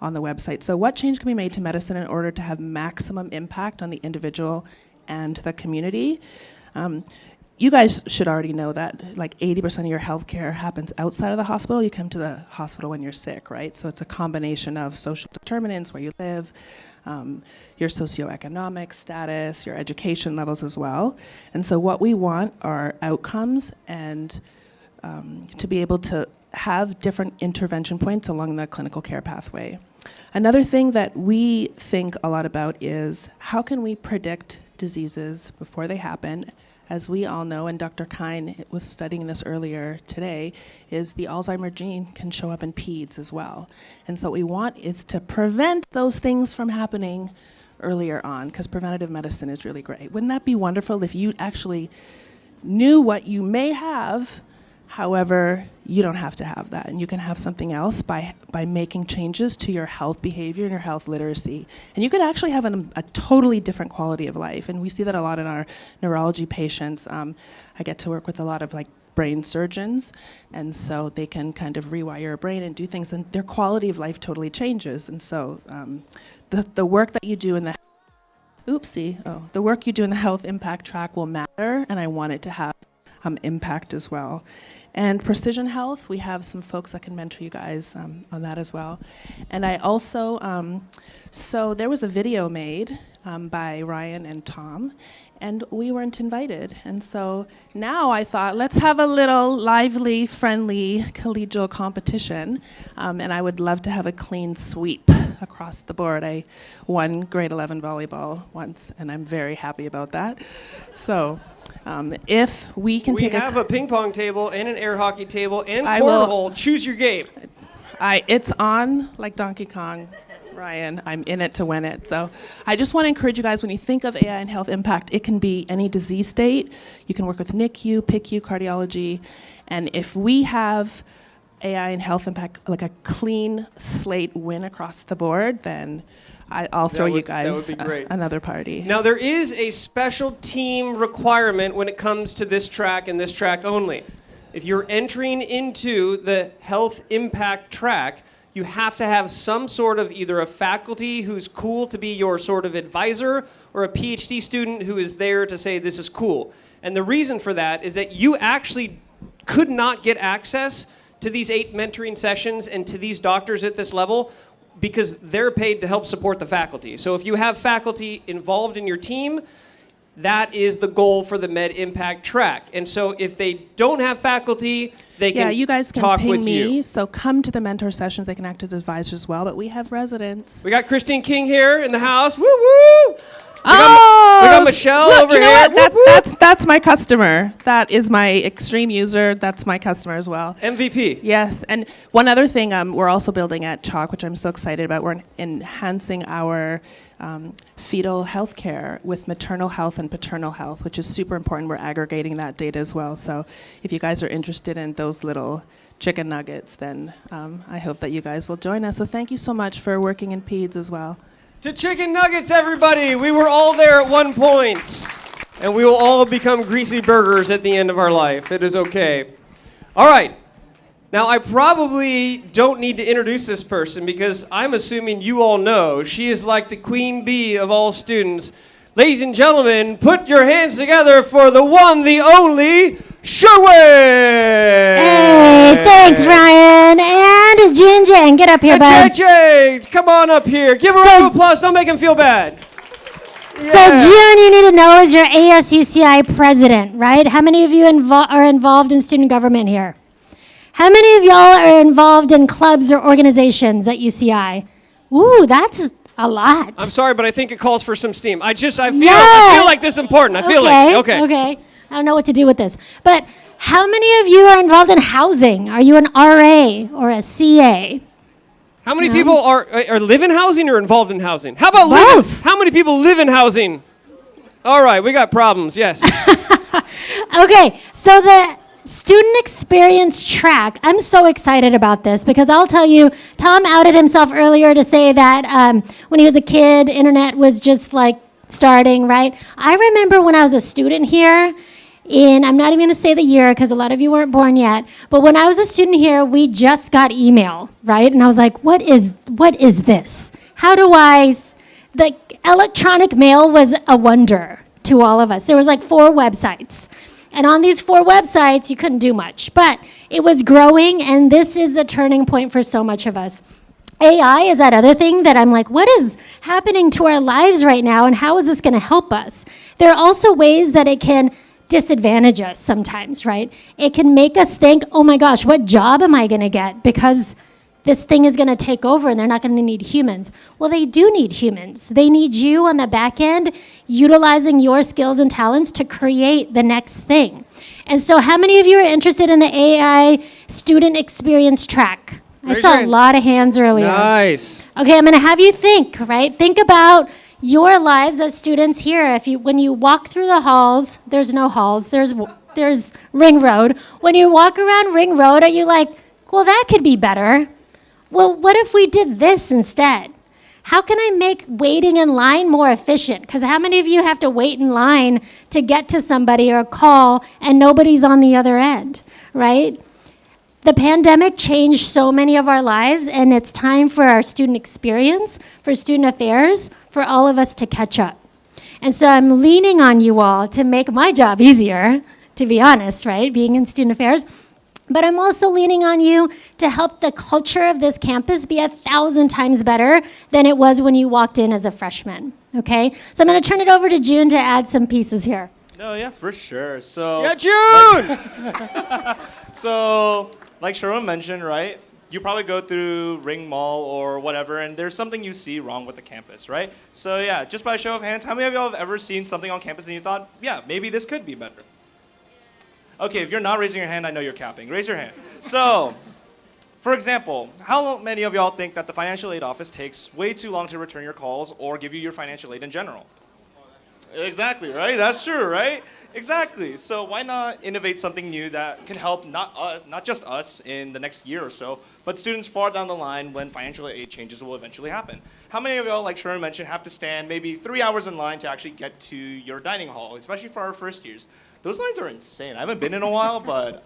on the website. So what change can be made to medicine in order to have maximum impact on the individual and the community? you guys should already know that like 80% of your healthcare happens outside of the hospital. You come to the hospital when you're sick, right? So it's a combination of social determinants, where you live, your socioeconomic status, your education levels as well. And so what we want are outcomes and to be able to have different intervention points along the clinical care pathway. Another thing that we think a lot about is how can we predict diseases before they happen? As we all know, and Dr. Kine was studying this earlier today, is the Alzheimer gene can show up in peds as well. And so what we want is to prevent those things from happening earlier on, because preventative medicine is really great. Wouldn't that be wonderful if you actually knew what you may have? However, you don't have to have that, and you can have something else by making changes to your health behavior and your health literacy. And you could actually have a totally different quality of life, and we see that a lot in our neurology patients. I get to work with a lot of like brain surgeons, and so they can kind of rewire your brain and do things, and their quality of life totally changes. And so the work that you do in the the work you do in the health impact track will matter, and I want it to have impact as well. And precision health, we have some folks that can mentor you guys on that as well. And I also, so there was a video made by Ryan and Tom, and we weren't invited. And so now I thought, let's have a little lively, friendly, collegial competition. And I would love to have a clean sweep across the board. I won grade 11 volleyball once, and I'm very happy about that. So if we can take a ping pong table and an air hockey table and cornhole. Choose your game. It's on like Donkey Kong, Ryan. I'm in it to win it. So I just want to encourage you guys, when you think of AI and health impact, it can be any disease state. You can work with NICU, PICU, cardiology. And if we have AI and health impact, like a clean slate win across the board, then I'll throw you guys another party. Now, there is a special team requirement when it comes to this track and this track only. If you're entering into the health impact track, you have to have some sort of either a faculty who's cool to be your sort of advisor, or a PhD student who is there to say this is cool. And the reason for that is that you actually could not get access to these 8 mentoring sessions and to these doctors at this level, because they're paid to help support the faculty. So if you have faculty involved in your team, that is the goal for the Med Impact track. And so if they don't have faculty, they can you guys can talk ping with me. you. So come to the mentor sessions. They can act as advisors as well, but we have residents. We got Christine King here in the house. Woo woo! We got Michelle look, over you know here. What? That's my customer. That is my extreme user. That's my customer as well. MVP. Yes, and one other thing we're also building at Chalk, which I'm so excited about, we're enhancing our fetal health care with maternal health and paternal health, which is super important. We're aggregating that data as well. So if you guys are interested in those little chicken nuggets, then I hope that you guys will join us. So thank you so much for working in peds as well. To chicken nuggets, everybody. We were all there at one point, and we will all become greasy burgers at the end of our life. It is okay. All right. Now, I probably don't need to introduce this person, because I'm assuming you all know she is like the queen bee of all students. Ladies and gentlemen, put your hands together for the one, the only, Sherwin! Hey, thanks, Ryan. And Jin, get up here, bud. JJ, come on up here. Give her a round of applause. Don't make him feel bad. So June, you need to know, is your ASUCI president, right? How many of you are involved in student government here? How many of y'all are involved in clubs or organizations at UCI? Ooh, that's a lot. I'm sorry, but I think it calls for some steam. I feel like this is important. I feel like it. Okay. I don't know what to do with this. But how many of you are involved in housing? Are you an RA or a CA? How many people are live in housing or involved in housing? How about both? How many people live in housing? All right, we got problems. Yes. Okay, so the student experience track, I'm so excited about this, because I'll tell you, Tom outed himself earlier to say that when he was a kid, internet was just like starting, right? I remember when I was a student here, I'm not even going to say the year because a lot of you weren't born yet, but when I was a student here, we just got email, right? And I was like, what is this? The electronic mail was a wonder to all of us. There was like 4 websites. And on these 4 websites, you couldn't do much. But it was growing, and this is the turning point for so much of us. AI is that other thing that I'm like, what is happening to our lives right now, and how is this going to help us? There are also ways that it can disadvantage us sometimes, right? It can make us think, oh my gosh, what job am I going to get? Because this thing is going to take over and they're not going to need humans. Well, they do need humans. They need you on the back end, utilizing your skills and talents to create the next thing. And so how many of you are interested in the AI student experience track? I saw a lot of hands earlier. Nice. Okay, I'm going to have you think, right? Think about your lives as students here. When you walk through the halls, there's no halls, there's Ring Road. When you walk around Ring Road, are you like, well, that could be better? Well, what if we did this instead? How can I make waiting in line more efficient? Because how many of you have to wait in line to get to somebody or call and nobody's on the other end, right? The pandemic changed so many of our lives, and it's time for our student experience, for student affairs, for all of us to catch up. And so I'm leaning on you all to make my job easier, to be honest, right, being in student affairs. But I'm also leaning on you to help the culture of this campus be 1,000 times better than it was when you walked in as a freshman, okay? So I'm going to turn it over to June to add some pieces here. No, yeah, for sure. So Yeah, June! So, like Sherwin mentioned, right? You probably go through Ring Mall or whatever, and there's something you see wrong with the campus, right? So yeah, just by a show of hands, how many of y'all have ever seen something on campus and you thought, yeah, maybe this could be better? Okay, if you're not raising your hand, I know you're capping. Raise your hand. So, for example, how many of y'all think that the financial aid office takes way too long to return your calls or give you your financial aid in general? Exactly, right? That's true, right? Exactly. So why not innovate something new that can help not just us in the next year or so, but students far down the line when financial aid changes will eventually happen? How many of y'all, like Sherman mentioned, have to stand maybe 3 hours in line to actually get to your dining hall, especially for our first years? Those lines are insane. I haven't been in a while, but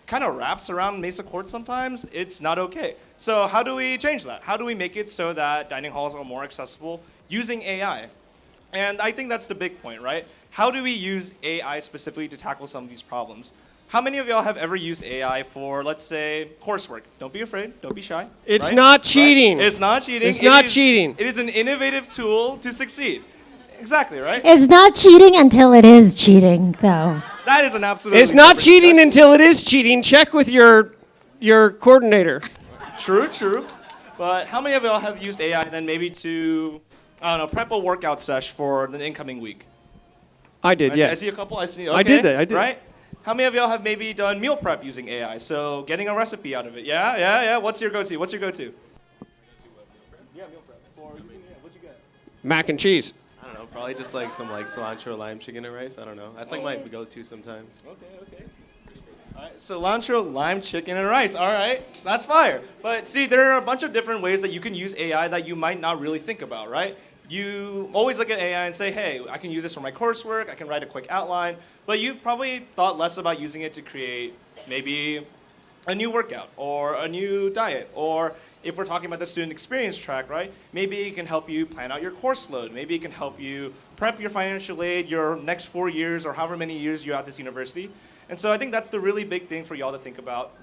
kind of wraps around Mesa Court sometimes. It's not okay. So how do we change that? How do we make it so that dining halls are more accessible using AI? And I think that's the big point, right? How do we use AI specifically to tackle some of these problems? How many of y'all have ever used AI for, let's say, coursework? Don't be afraid. Don't be shy. It's right? not cheating. Right? It's not cheating. It's not cheating. It is an innovative tool to succeed. Exactly, right? It's not cheating until it is cheating, though. That is an absolutely It's not separate cheating discussion. until it is cheating. Check with your coordinator. True, true. But how many of y'all have used AI then maybe to, I don't know, prep a workout sesh for the incoming week? I did, yeah. I see a couple. I see. Okay, I did that. I did. Right? How many of y'all have maybe done meal prep using AI? So getting a recipe out of it. Yeah. What's your go-to? What's your go-to? Yeah, meal prep. What'd you get? Mac and cheese. I don't know, probably just like some like cilantro, lime, chicken, and rice. I don't know. That's like my go-to sometimes. Okay. All right, cilantro, lime, chicken, and rice. All right, that's fire. But see, there are a bunch of different ways that you can use AI that you might not really think about, right? You always look at AI and say, hey, I can use this for my coursework, I can write a quick outline, but you probably thought less about using it to create maybe a new workout or a new diet, or if we're talking about the student experience track, right, maybe it can help you plan out your course load, maybe it can help you prep your financial aid your next 4 years or however many years you're at this university. And so I think that's the really big thing for y'all to think about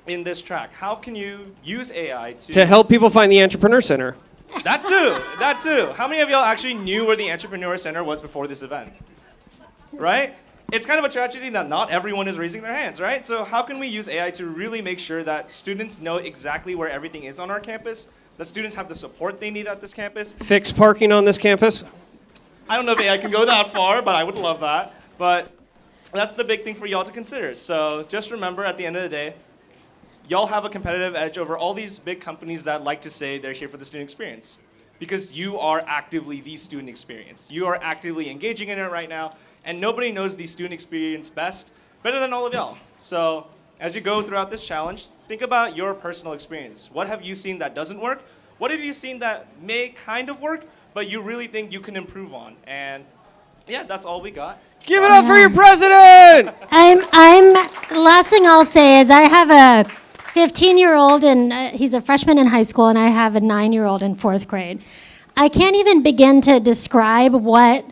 in this track. How can you use AI To help people find the Entrepreneur Center. That too. How many of y'all actually knew where the Entrepreneur Center was before this event? Right? It's kind of a tragedy that not everyone is raising their hands, right? So how can we use AI to really make sure that students know exactly where everything is on our campus, that students have the support they need at this campus? Fix parking on this campus. I don't know if AI can go that far, but I would love that. But that's the big thing for y'all to consider. So just remember, at the end of the day, y'all have a competitive edge over all these big companies that like to say they're here for the student experience, because you are actively the student experience. You are actively engaging in it right now, and nobody knows the student experience better than all of y'all. So as you go throughout this challenge, think about your personal experience. What have you seen that doesn't work? What have you seen that may kind of work, but you really think you can improve on? And yeah, that's all we got. Give it up for your president! Last thing I'll say is I have a 15-year-old, and he's a freshman in high school, and I have a 9-year-old in 4th grade. I can't even begin to describe what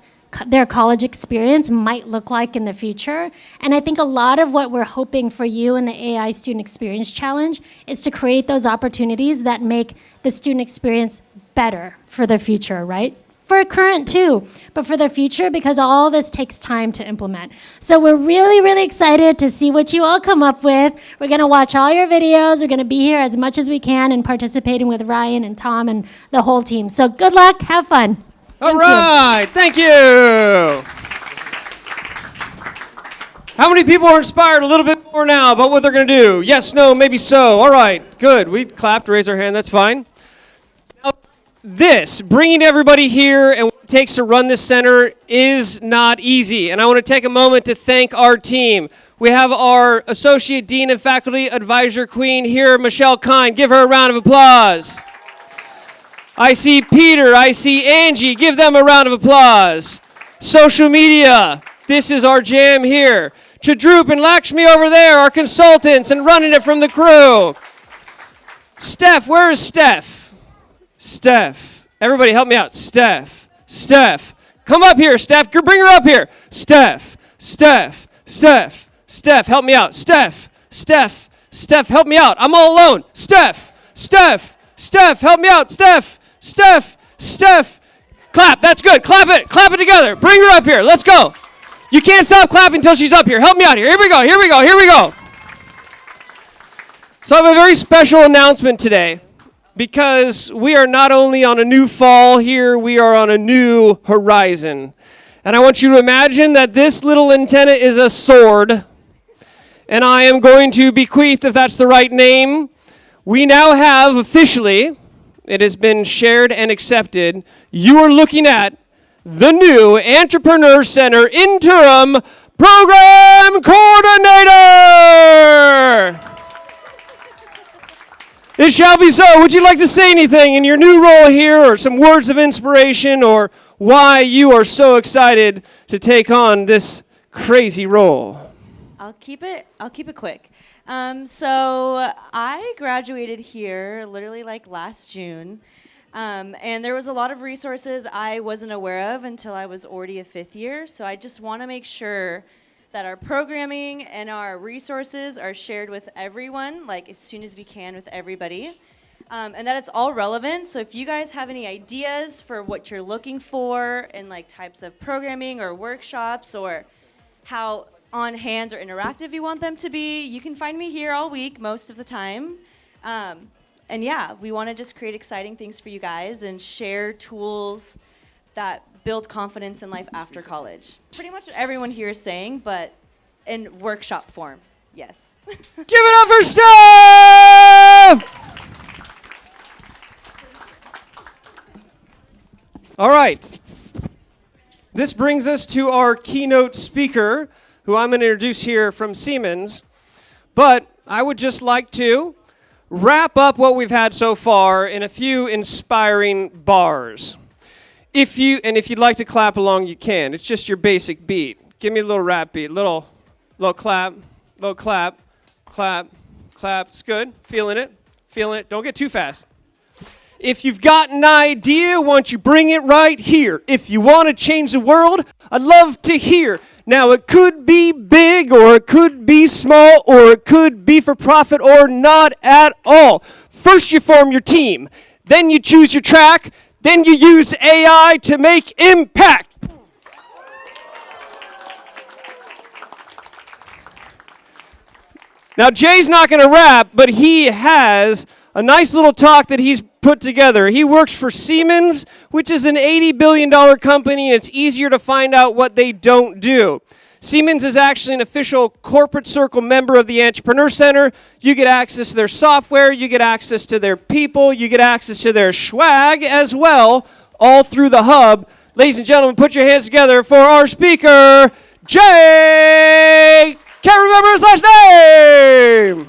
their college experience might look like in the future. And I think a lot of what we're hoping for you in the AI Student Experience Challenge is to create those opportunities that make the student experience better for the future, right? For current too, but for the future, because all this takes time to implement. So we're really, really excited to see what you all come up with. We're gonna watch all your videos. We're gonna be here as much as we can and participating with Ryan and Tom and the whole team. So good luck, have fun. All right, thank you. How many people are inspired a little bit more now about what they're going to do? Yes, no, maybe so. All right, good. We clapped, raised our hand, that's fine. Now, this, bringing everybody here and what it takes to run this center is not easy. And I want to take a moment to thank our team. We have our Associate Dean and Faculty Advisor Queen here, Michelle Kine. Give her a round of applause. I see Peter, I see Angie, give them a round of applause. Social media, this is our jam here. Chadrup and Lakshmi over there, our consultants and running it from the crew. Steph, where is Steph? Steph, everybody help me out. Steph, come up here, Steph, bring her up here. Steph, help me out. Steph, help me out. I'm all alone. Steph, help me out. Steph, clap, that's good. Clap it together. Bring her up here, let's go. You can't stop clapping until she's up here. Help me out here. Here we go. So I have a very special announcement today because we are not only on a new fall here, we are on a new horizon. And I want you to imagine that this little antenna is a sword, and I am going to bequeath, if that's the right name. We now have officially, it has been shared and accepted, you are looking at the new Entrepreneur Center Interim Program Coordinator! It shall be so. Would you like to say anything in your new role here, or some words of inspiration, or why you are so excited to take on this crazy role? I'll keep it quick. So I graduated here literally like last June, and there was a lot of resources I wasn't aware of until I was already a fifth year. So I just want to make sure that our programming and our resources are shared with everyone, like as soon as we can with everybody, and that it's all relevant. So if you guys have any ideas for what you're looking for in like types of programming or workshops, or how on hands or interactive you want them to be, you can find me here all week most of the time. And yeah, we want to just create exciting things for you guys and share tools that build confidence in life after college. Pretty much what everyone here is saying, but in workshop form. Yes. Give it up for Steph! All right. This brings us to our keynote speaker, who I'm going to introduce here from Siemens. But I would just like to wrap up what we've had so far in a few inspiring bars. If you'd like to clap along, you can. It's just your basic beat. Give me a little rap beat. Little clap, clap. It's good. Feeling it. Don't get too fast. If you've got an idea, why don't you bring it right here? If you want to change the world, I'd love to hear. Now, it could be big, or it could be small, or it could be for profit, or not at all. First, you form your team. Then you choose your track. Then you use AI to make impact. Now, Jay's not going to rap, but he has a nice little talk that he's put together. He works for Siemens, which is an $80 billion company, and it's easier to find out what they don't do. Siemens is actually an official corporate circle member of the Entrepreneur Center. You get access to their software, you get access to their people, you get access to their swag as well, all through the hub. Ladies and gentlemen, put your hands together for our speaker, Jay! Can't remember his last name!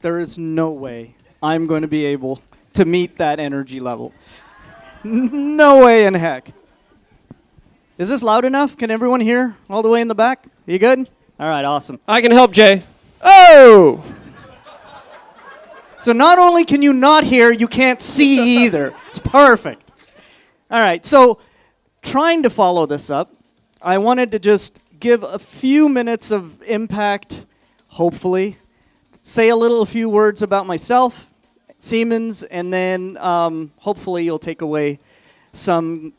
There is no way I'm going to be able to meet that energy level. No way in heck. Is this loud enough? Can everyone hear all the way in the back? You good? All right, awesome. I can help, Jay. Oh! So not only can you not hear, you can't see either. It's perfect. All right, so trying to follow this up, I wanted to just give a few minutes of impact, hopefully, say a few words about myself, Siemens, and then hopefully you'll take away some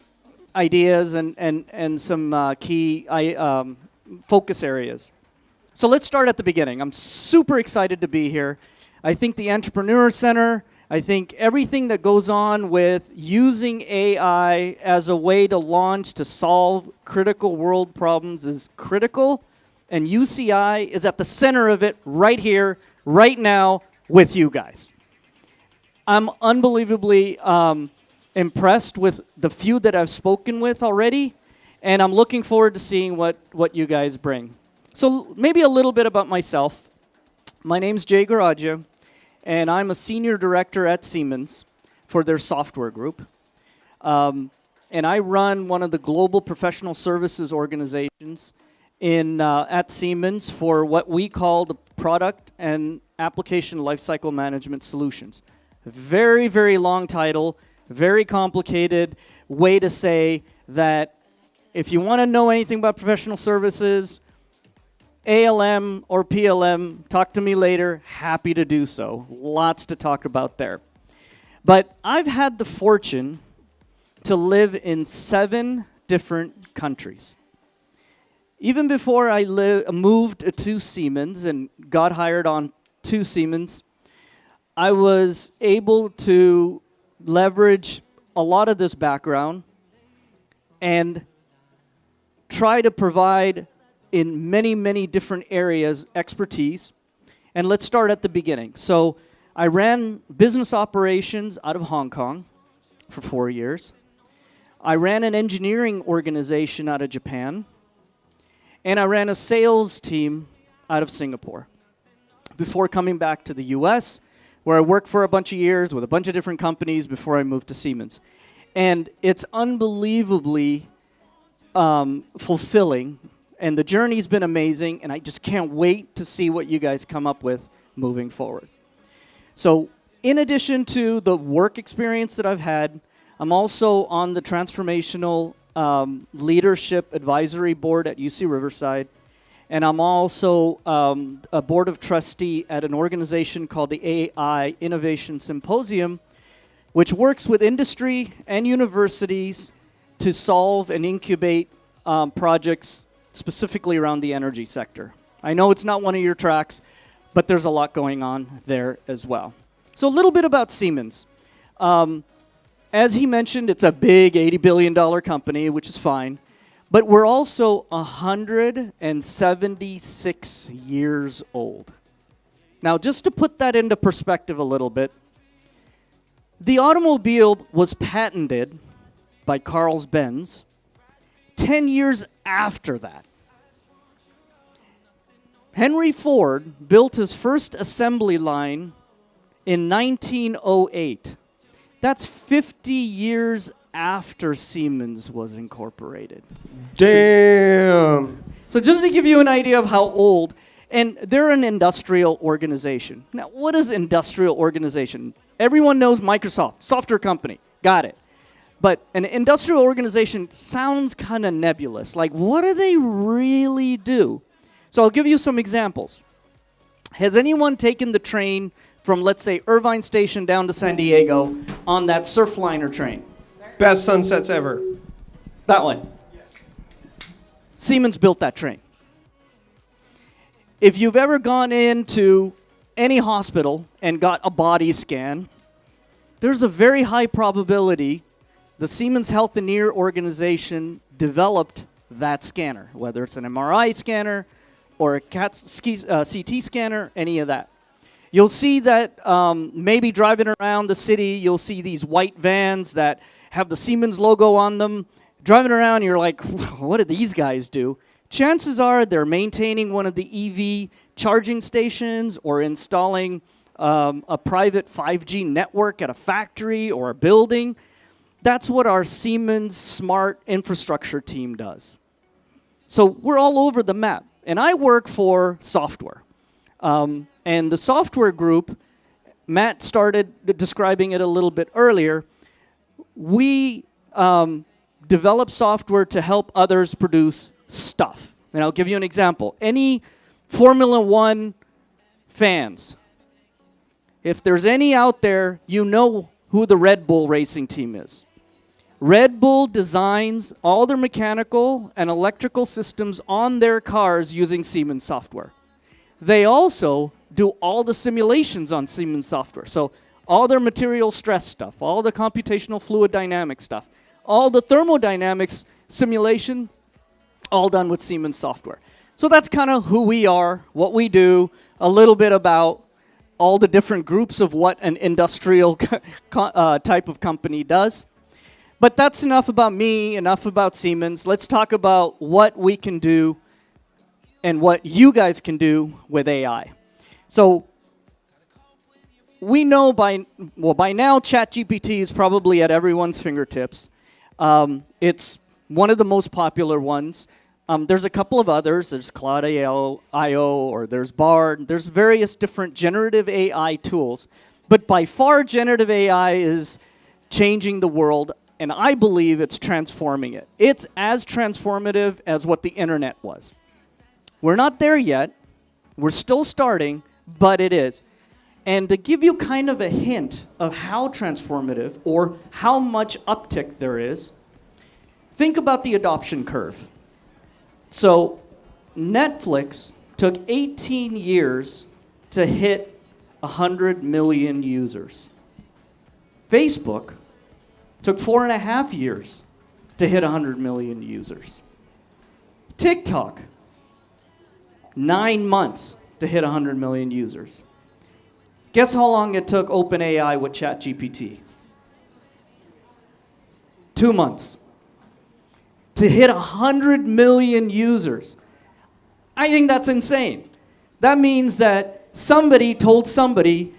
ideas and some key focus areas. So let's start at the beginning. I'm super excited to be here. I think the Entrepreneur Center, I think everything that goes on with using AI as a way to launch to solve critical world problems is critical, and UCI is at the center of it right here, right now, with you guys. I'm unbelievably impressed with the few that I've spoken with already, and I'm looking forward to seeing what you guys bring. So maybe a little bit about myself. My name's Jay Garagia, and I'm a senior director at Siemens for their software group. And I run one of the global professional services organizations at Siemens for what we call the Product and Application Lifecycle Management Solutions. Very, very long title, very complicated way to say that if you want to know anything about professional services, ALM or PLM, talk to me later, happy to do so. Lots to talk about there. But I've had the fortune to live in 7 different countries. Even before I moved to Siemens and got hired on to Siemens, I was able to leverage a lot of this background and try to provide in many, many different areas expertise. And let's start at the beginning. So I ran business operations out of Hong Kong for 4 years. I ran an engineering organization out of Japan. And I ran a sales team out of Singapore before coming back to the US, where I worked for a bunch of years with a bunch of different companies before I moved to Siemens. And it's unbelievably fulfilling, and the journey's been amazing, and I just can't wait to see what you guys come up with moving forward. So in addition to the work experience that I've had, I'm also on the transformational leadership advisory board at UC Riverside, and I'm also a board of trustee at an organization called the AI Innovation Symposium, which works with industry and universities to solve and incubate projects specifically around the energy sector. I know it's not one of your tracks, but there's a lot going on there as well. So a little bit about Siemens. As he mentioned, it's a big $80 billion company, which is fine, but we're also 176 years old. Now, just to put that into perspective a little bit, the automobile was patented by Carl-Benz 10 years after that. Henry Ford built his first assembly line in 1908. That's 50 years after Siemens was incorporated. Damn. So just to give you an idea of how old, and they're an industrial organization. Now, what is industrial organization? Everyone knows Microsoft, software company, got it. But an industrial organization sounds kind of nebulous. Like, what do they really do? So I'll give you some examples. Has anyone taken the train from, let's say, Irvine Station down to San Diego on that Surfliner train? Best sunsets ever. That one. Yes. Siemens built that train. If you've ever gone into any hospital and got a body scan, there's a very high probability the Siemens Healthineers organization developed that scanner, whether it's an MRI scanner or a CT scanner, any of that. You'll see that maybe driving around the city, you'll see these white vans that have the Siemens logo on them. Driving around, you're like, what do these guys do? Chances are they're maintaining one of the EV charging stations or installing a private 5G network at a factory or a building. That's what our Siemens Smart Infrastructure team does. So we're all over the map. And I work for software. And the software group Matt started describing it a little bit earlier. We develop software to help others produce stuff. And I'll give you an example. Any Formula One fans, if there's any out there, you know who the Red Bull racing team is. Red Bull designs all their mechanical and electrical systems on their cars using Siemens software. They also do all the simulations on Siemens software. So all their material stress stuff, all the computational fluid dynamics stuff, all the thermodynamics simulation, all done with Siemens software. So that's kind of who we are, what we do, a little bit about all the different groups of what an industrial type of company does. But that's enough about me, enough about Siemens. Let's talk about what we can do and what you guys can do with AI. So we know by now ChatGPT is probably at everyone's fingertips. It's one of the most popular ones. There's a couple of others. There's Claude.io, or there's Bard. There's various different generative AI tools. But by far, generative AI is changing the world, and I believe it's transforming it. It's as transformative as what the internet was. We're not there yet. We're still starting, but it is. And to give you kind of a hint of how transformative or how much uptick there is, think about the adoption curve. So Netflix took 18 years to hit 100 million users. Facebook took 4.5 years to hit 100 million users. TikTok, 9 months to hit 100 million users. Guess how long it took OpenAI with ChatGPT? 2 months. To hit 100 million users. I think that's insane. That means that somebody told somebody,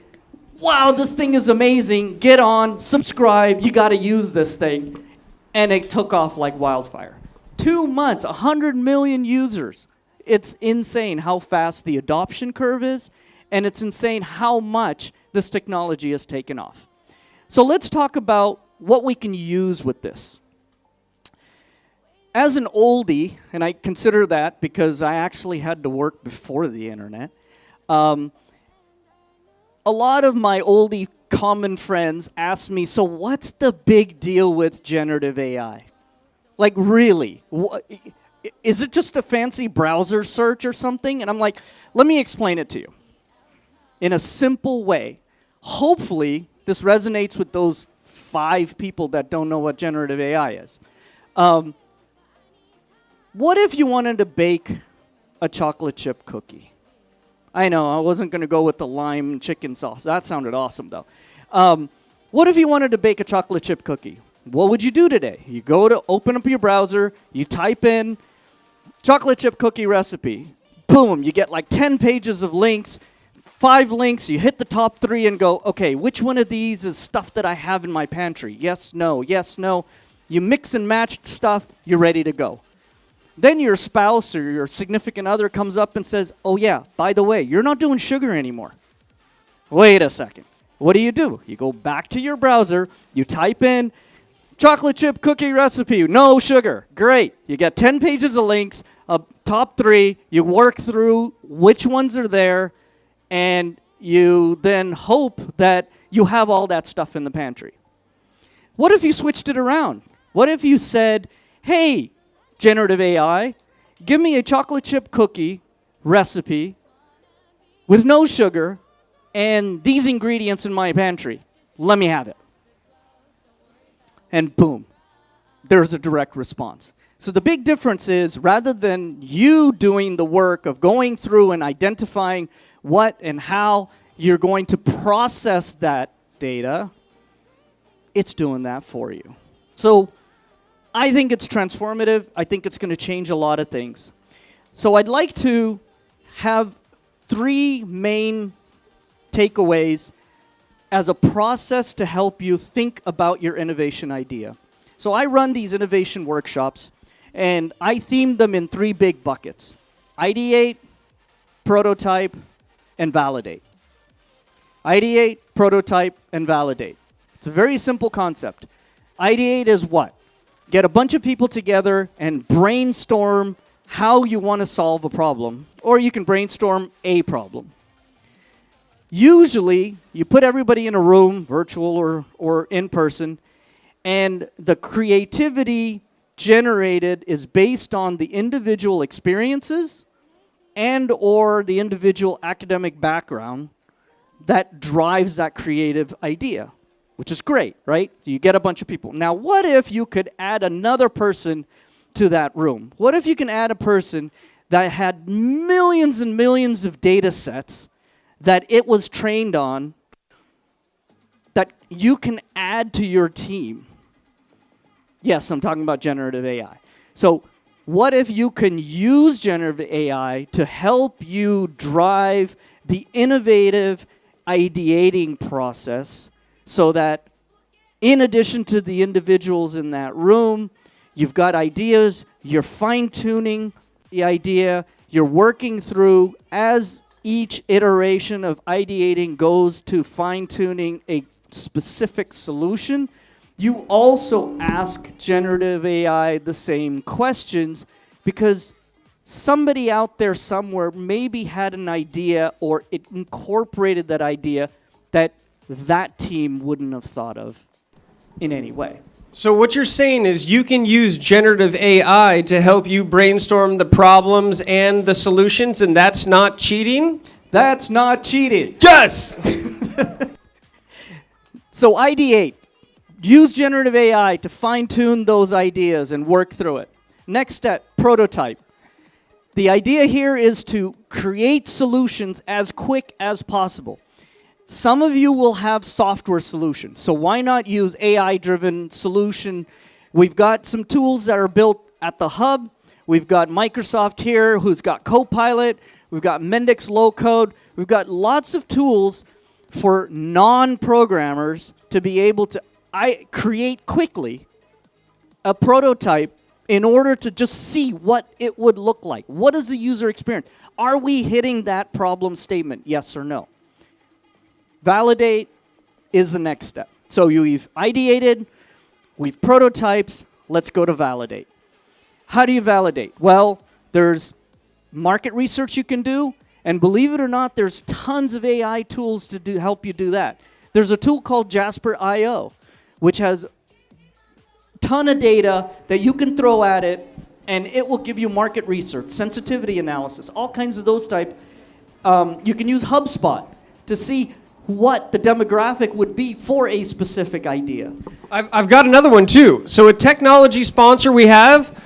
wow, this thing is amazing, get on, subscribe, you gotta use this thing. And it took off like wildfire. 2 months, 100 million users. It's insane how fast the adoption curve is, and it's insane how much this technology has taken off. So let's talk about what we can use with this. As an oldie, and I consider that because I actually had to work before the internet, a lot of my oldie common friends ask me, so what's the big deal with generative AI? Like, really? Is it just a fancy browser search or something? And I'm like, let me explain it to you in a simple way. Hopefully, this resonates with those 5 people that don't know what generative AI is. What if you wanted to bake a chocolate chip cookie? I know, I wasn't going to go with the lime chicken sauce. That sounded awesome, though. What if you wanted to bake a chocolate chip cookie? What would you do today? You go to open up your browser, you type in chocolate chip cookie recipe. Boom, you get like 10 pages of links, 5 links, you hit the top 3 and go, okay, which one of these is stuff that I have in my pantry? Yes, no, yes, no. You mix and match stuff, you're ready to go. Then your spouse or your significant other comes up and says, oh yeah, by the way, you're not doing sugar anymore. Wait a second. What do? You go back to your browser, you type in chocolate chip cookie recipe, no sugar. Great. You get 10 pages of links, top 3, you work through which ones are there, and you then hope that you have all that stuff in the pantry. What if you switched it around? What if you said, hey, generative AI, give me a chocolate chip cookie recipe with no sugar and these ingredients in my pantry. Let me have it. And boom, there's a direct response. So the big difference is rather than you doing the work of going through and identifying what and how you're going to process that data, it's doing that for you. So I think it's transformative. I think it's going to change a lot of things. So I'd like to have 3 main takeaways as a process to help you think about your innovation idea. So I run these innovation workshops, and I theme them in 3 big buckets: ideate, prototype, and validate. Ideate, prototype, and validate. It's a very simple concept. Ideate is what? Get a bunch of people together and brainstorm how you want to solve a problem, or you can brainstorm a problem. Usually, you put everybody in a room, virtual or in person, and the creativity generated is based on the individual experiences and or the individual academic background that drives that creative idea, which is great, right? You get a bunch of people. Now, what if you could add another person to that room? What if you can add a person that had millions and millions of data sets that it was trained on that you can add to your team? Yes, I'm talking about generative AI. So what if you can use generative AI to help you drive the innovative ideating process so that in addition to the individuals in that room, you've got ideas, you're fine-tuning the idea, you're working through as each iteration of ideating goes to fine-tuning a specific solution. You also ask generative AI the same questions because somebody out there somewhere maybe had an idea or it incorporated that idea that that team wouldn't have thought of in any way. So what you're saying is you can use generative AI to help you brainstorm the problems and the solutions, and that's not cheating? That's not cheating. Yes! So ideate. Use generative AI to fine-tune those ideas and work through it. Next step, prototype. The idea here is to create solutions as quick as possible. Some of you will have software solutions, so why not use AI-driven solution? We've got some tools that are built at the hub. We've got Microsoft here who's got Copilot. We've got Mendix Low Code. We've got lots of tools for non-programmers to be able to create quickly a prototype in order to just see what it would look like. What is the user experience? Are we hitting that problem statement, yes or no? Validate is the next step. So we've ideated, we've prototypes, let's go to validate. How do you validate? Well, there's market research you can do, and believe it or not, there's tons of AI tools to help you do that. There's a tool called Jasper.io, which has a ton of data that you can throw at it, and it will give you market research, sensitivity analysis, all kinds of those type. You can use HubSpot to see what the demographic would be for a specific idea. I've got another one too. So a technology sponsor we have,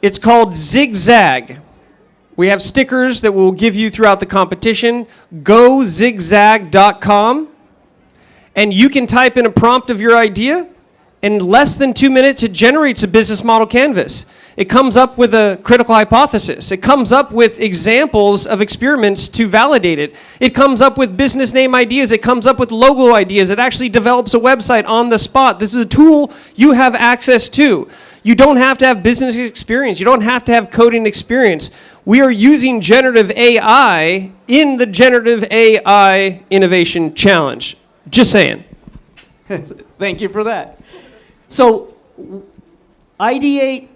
it's called Zigzag. We have stickers that we'll give you throughout the competition. GoZigzag.com. And you can type in a prompt of your idea. In less than 2 minutes, it generates a business model canvas. It comes up with a critical hypothesis. It comes up with examples of experiments to validate it. It comes up with business name ideas. It comes up with logo ideas. It actually develops a website on the spot. This is a tool you have access to. You don't have to have business experience. You don't have to have coding experience. We are using generative AI in the Generative AI Innovation Challenge. Just saying. Thank you for that. So, ideate,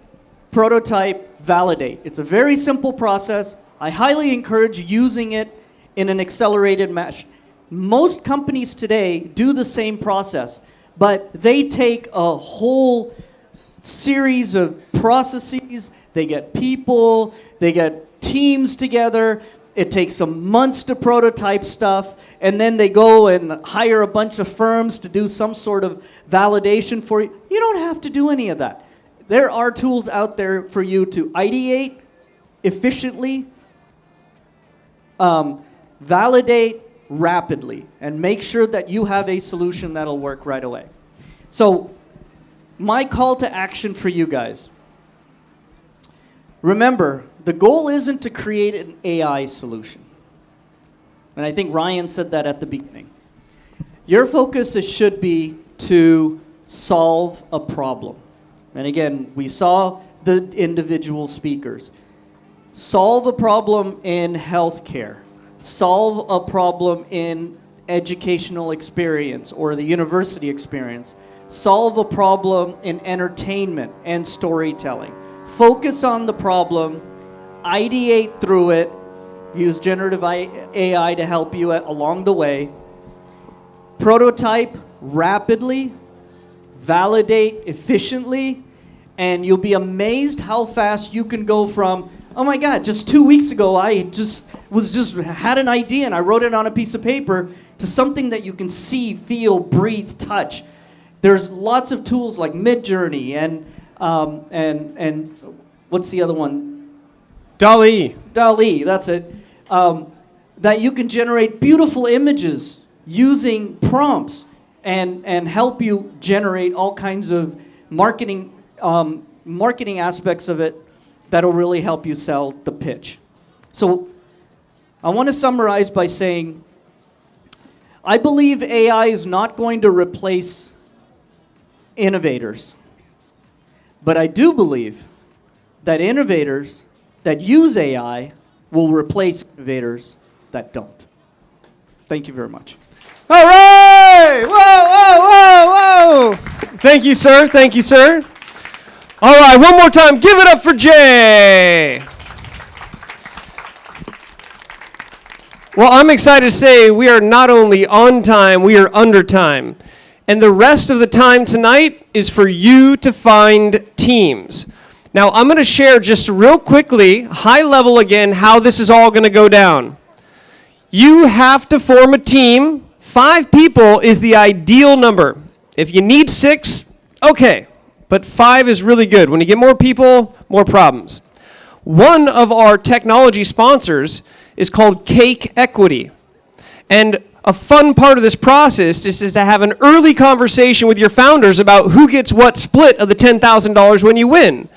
prototype, validate. It's a very simple process. I highly encourage using it in an accelerated match. Most companies today do the same process, but they take a whole series of processes. They get people, they get teams together. It takes some months to prototype stuff, and then they go and hire a bunch of firms to do some sort of validation for you. You don't have to do any of that. There are tools out there for you to ideate efficiently, validate rapidly, and make sure that you have a solution that'll work right away. So, my call to action for you guys. Remember, the goal isn't to create an AI solution. And I think Ryan said that at the beginning. Your focus should be to solve a problem. And again, we saw the individual speakers. Solve a problem in healthcare. Solve a problem in educational experience or the university experience. Solve a problem in entertainment and storytelling. Focus on the problem, ideate through it, use generative AI to help you along the way. Prototype rapidly, validate efficiently, and you'll be amazed how fast you can go from, oh my God, just 2 weeks ago I had an idea and I wrote it on a piece of paper, to something that you can see, feel, breathe, touch. There's lots of tools like Midjourney and what's the other one? DALL-E. DALL-E, that's it. That you can generate beautiful images using prompts and help you generate all kinds of marketing aspects of it that'll really help you sell the pitch. So I want to summarize by saying, I believe AI is not going to replace innovators. But I do believe that innovators that use AI will replace innovators that don't. Thank you very much. All right! Whoa, whoa, whoa, whoa! Thank you, sir. Thank you, sir. All right, one more time. Give it up for Jay. Well, I'm excited to say we are not only on time, we are under time. And the rest of the time tonight is for you to find teams. Now, I'm going to share just real quickly, high level again, how this is all going to go down. You have to form a team. 5 people is the ideal number. If you need 6, okay. But 5 is really good. When you get more people, more problems. One of our technology sponsors is called Cake Equity. And a fun part of this process is to have an early conversation with your founders about who gets what split of the $10,000 when you win.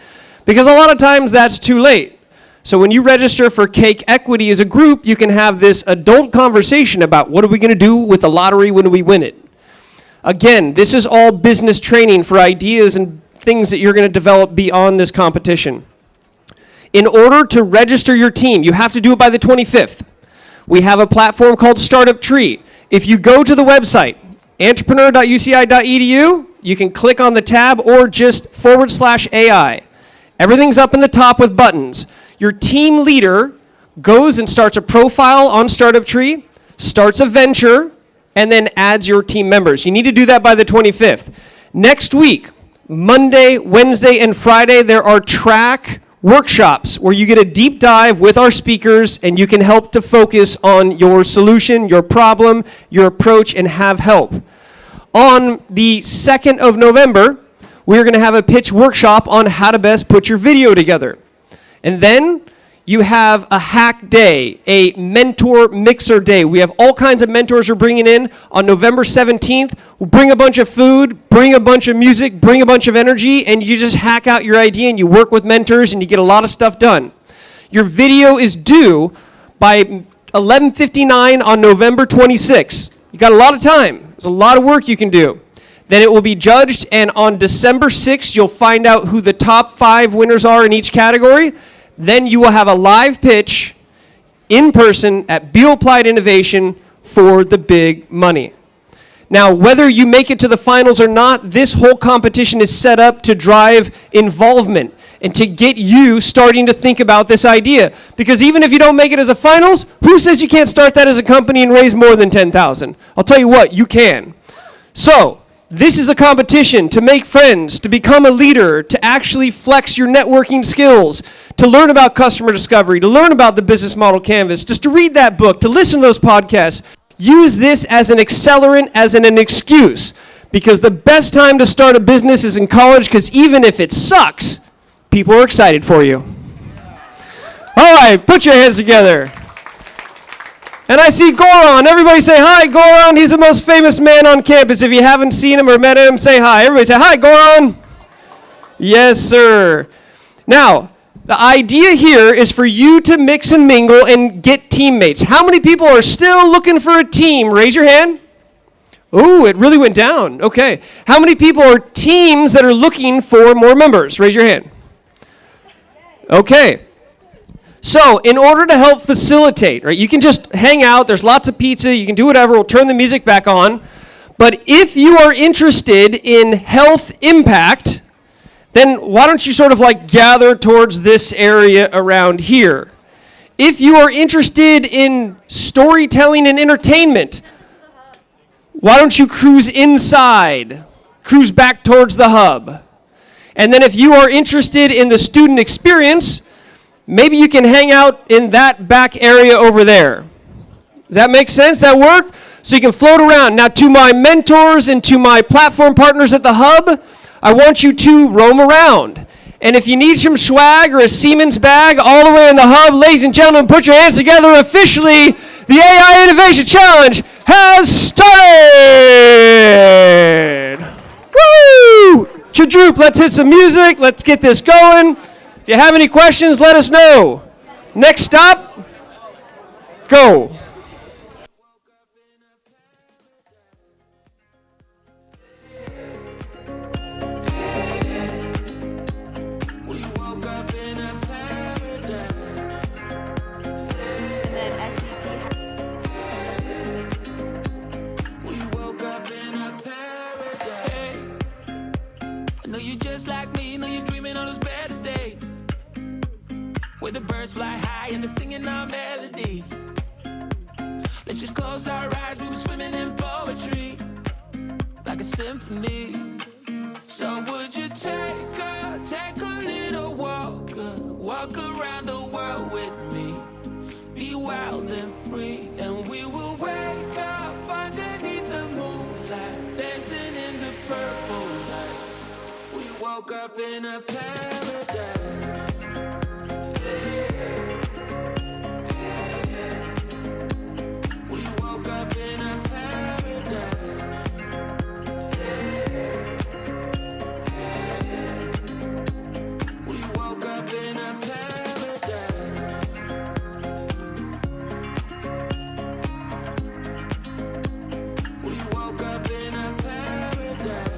Because a lot of times that's too late. So when you register for Cake Equity as a group, you can have this adult conversation about what are we going to do with the lottery when we win it. Again, this is all business training for ideas and things that you're going to develop beyond this competition. In order to register your team, you have to do it by the 25th. We have a platform called Startup Tree. If you go to the website, entrepreneur.uci.edu, you can click on the tab or just /AI. Everything's up in the top with buttons. Your team leader goes and starts a profile on Startup Tree, starts a venture, and then adds your team members. You need to do that by the 25th. Next week, Monday, Wednesday, and Friday, there are track workshops where you get a deep dive with our speakers and you can help to focus on your solution, your problem, your approach, and have help. On the 2nd of November, we're going to have a pitch workshop on how to best put your video together. And then you have a hack day, a mentor mixer day. We have all kinds of mentors we're bringing in on November 17th. We'll bring a bunch of food, bring a bunch of music, bring a bunch of energy, and you just hack out your idea and you work with mentors and you get a lot of stuff done. Your video is due by 11:59 on November 26th. You got a lot of time. There's a lot of work you can do. Then it will be judged, and on December 6th, you'll find out who the top 5 winners are in each category. Then you will have a live pitch in person at Beal Applied Innovation for the big money. Now, whether you make it to the finals or not, this whole competition is set up to drive involvement and to get you starting to think about this idea. Because even if you don't make it as a finals, who says you can't start that as a company and raise more than $10,000? I'll tell you what, you can. So, this is a competition to make friends, to become a leader, to actually flex your networking skills, to learn about customer discovery, to learn about the business model canvas, just to read that book, to listen to those podcasts. Use this as an accelerant, as an excuse, because the best time to start a business is in college, because even if it sucks, people are excited for you. All right, put your hands together. And I see Goran. Everybody say hi, Goran. He's the most famous man on campus. If you haven't seen him or met him, say hi. Everybody say hi, Goran. Yes, sir. Now, the idea here is for you to mix and mingle and get teammates. How many people are still looking for a team? Raise your hand. Ooh, it really went down. Okay. How many people are teams that are looking for more members? Raise your hand. Okay. So in order to help facilitate, right, you can just hang out, there's lots of pizza, you can do whatever, we'll turn the music back on. But if you are interested in health impact, then why don't you sort of like gather towards this area around here? If you are interested in storytelling and entertainment, why don't you cruise inside, cruise back towards the hub? And then if you are interested in the student experience, maybe you can hang out in that back area over there. Does that make sense? That work? So you can float around. Now to my mentors and to my platform partners at the hub, I want you to roam around. And if you need some swag or a Siemens bag all the way in the hub, ladies and gentlemen, put your hands together. Officially, the AI Innovation Challenge has started. Woo! Chadroop, let's hit some music. Let's get this going. If you have any questions, let us know. Next stop, go. I know you just like me, know you're dreaming on those better days, where the birds fly high and they're singing our melody. Let's just close our eyes, we were swimming in poetry, like a symphony. So would you take a little walk around the world with me? Be wild and free, and we will wake up underneath the moonlight, dancing in the purple light. We woke up in a paradise. We woke up in a paradise. We woke up in a paradise. We woke up in a paradise.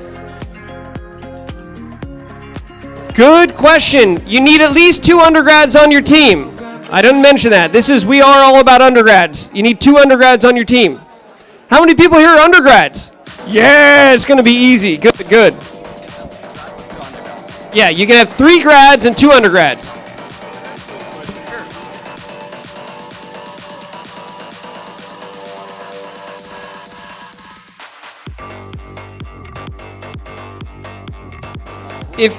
Good question. You need at least 2 undergrads on your team. I didn't mention that. We are all about undergrads. You need 2 undergrads on your team. How many people here are undergrads? Yeah, it's going to be easy. Good, good. Yeah, you can have 3 grads and 2 undergrads. If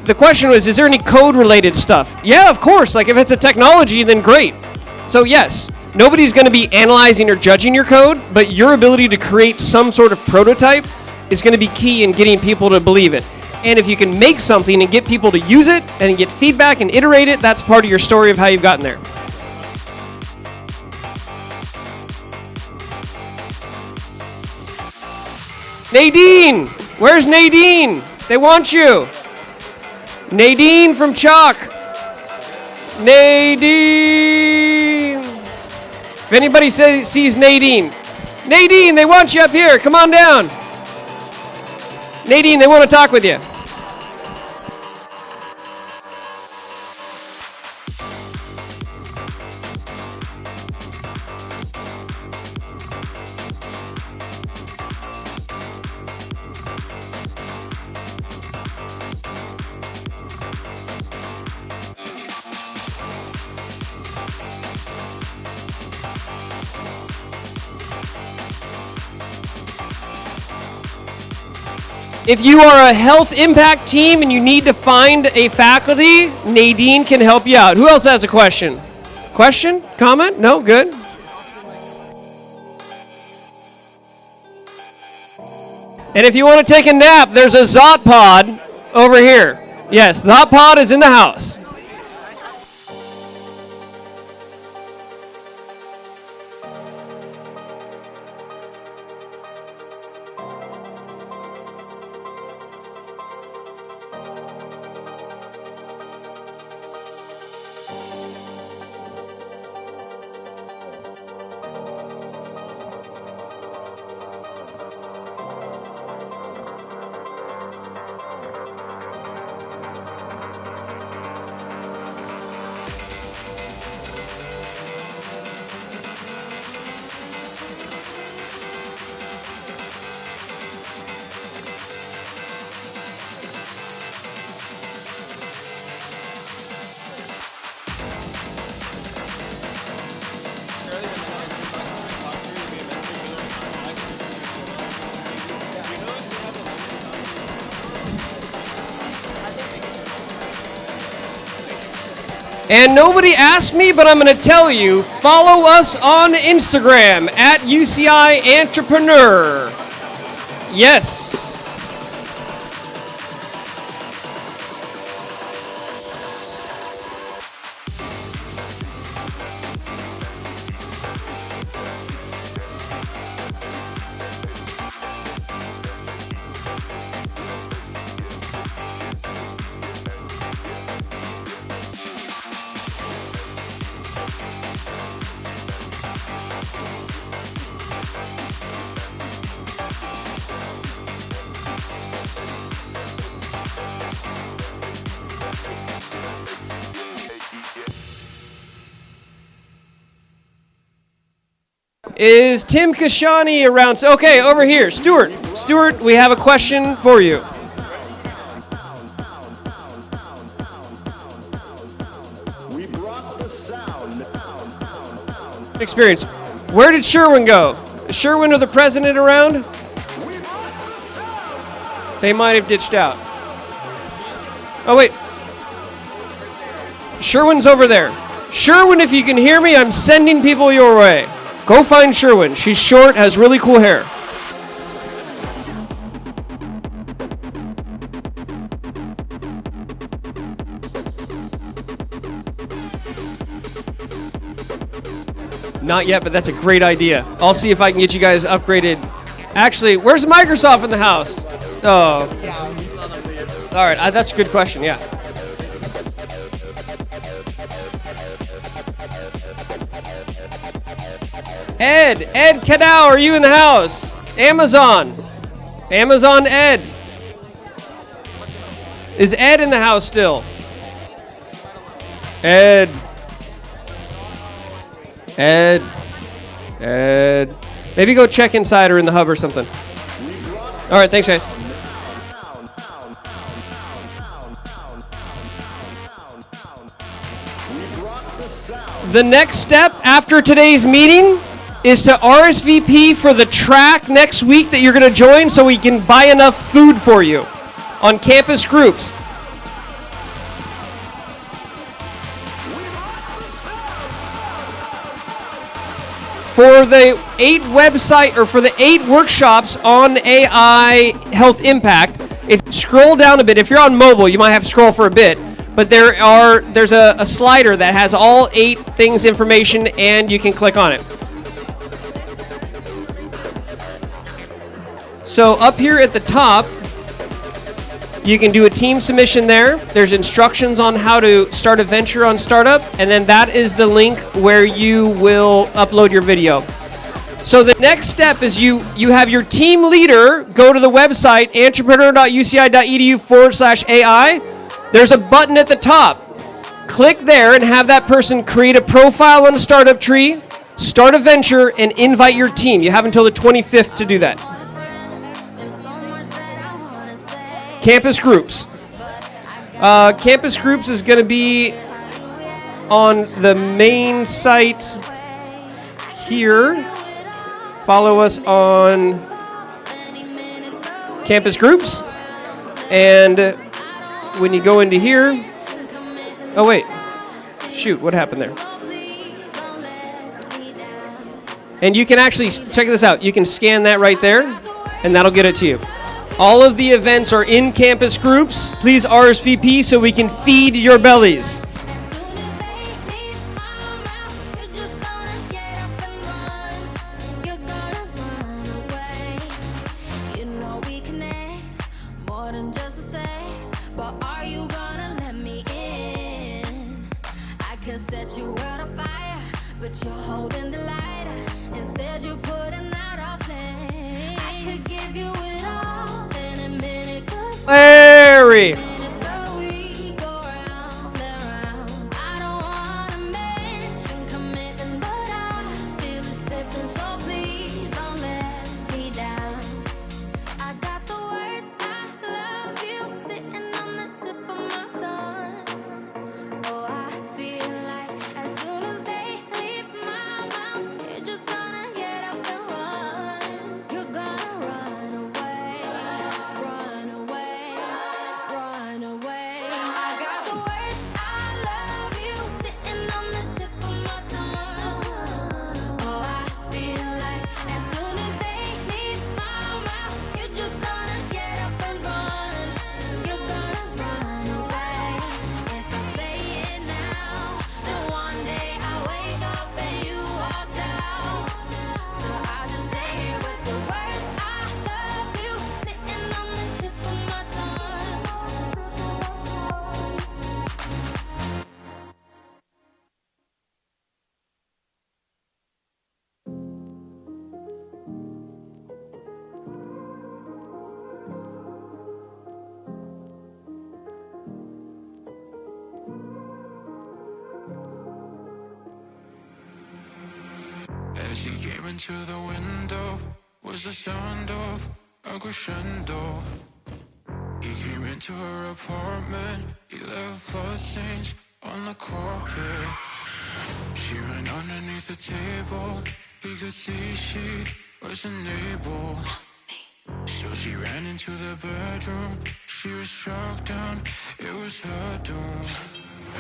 the question was, is there any code-related stuff? Yeah, of course. Like if it's a technology, then great. So yes, nobody's going to be analyzing or judging your code, but your ability to create some sort of prototype is going to be key in getting people to believe it. And if you can make something and get people to use it and get feedback and iterate it, that's part of your story of how you've gotten there. Nadine! Where's Nadine? They want you. Nadine from Chalk. Nadine. If anybody sees Nadine. Nadine, they want you up here. Come on down. Nadine, they want to talk with you. If you are a health impact team and you need to find a faculty, Nadine can help you out. Who else has a question? Question? Comment? No? Good. And if you want to take a nap, there's a Zot Pod over here. Yes, Zot Pod is in the house. And nobody asked me, but I'm going to tell you, follow us on Instagram at UCI ANTrepreneur. Yes. Is Tim Kashani around? Okay, over here. Stuart. Stuart, we have a question for you. Experience. Where did Sherwin go? Is Sherwin or the president around? They might have ditched out. Oh, wait. Sherwin's over there. Sherwin, if you can hear me, I'm sending people your way. Go find Sherwin. She's short, has really cool hair. Not yet, but that's a great idea. I'll see if I can get you guys upgraded. Actually, where's Microsoft in the house? Oh. All right, that's a good question, yeah. Ed Cadow, are you in the house? Amazon Ed. Is Ed in the house still? Ed. Maybe go check inside or in the hub or something. All right, thanks guys. The next step after today's meeting is to RSVP for the track next week that you're going to join so we can buy enough food for you on campus groups. For the 8 workshops on AI health impact, if you scroll down a bit, if you're on mobile, you might have to scroll for a bit, but there's a slider that has all 8 things information and you can click on it. So up here at the top, you can do a team submission there. There's instructions on how to start a venture on Startup, and then that is the link where you will upload your video. So the next step is you have your team leader go to the website, entrepreneur.uci.edu/AI. There's a button at the top. Click there and have that person create a profile on the Startup Tree, start a venture, and invite your team. You have until the 25th to do that. Campus groups. Campus groups is going to be on the main site here. Follow us on campus groups. And when you go into here, oh wait, shoot, what happened there? And you can actually, check this out, you can scan that right there, and that'll get it to you. All of the events are in campus groups. Please RSVP so we can feed your bellies. Larry. As he came into the window, was the sound of a crescendo. He came into her apartment, he left bloodstains on the carpet. She ran underneath the table, he could see she wasn't able. So she ran into the bedroom, she was struck down, it was her doom.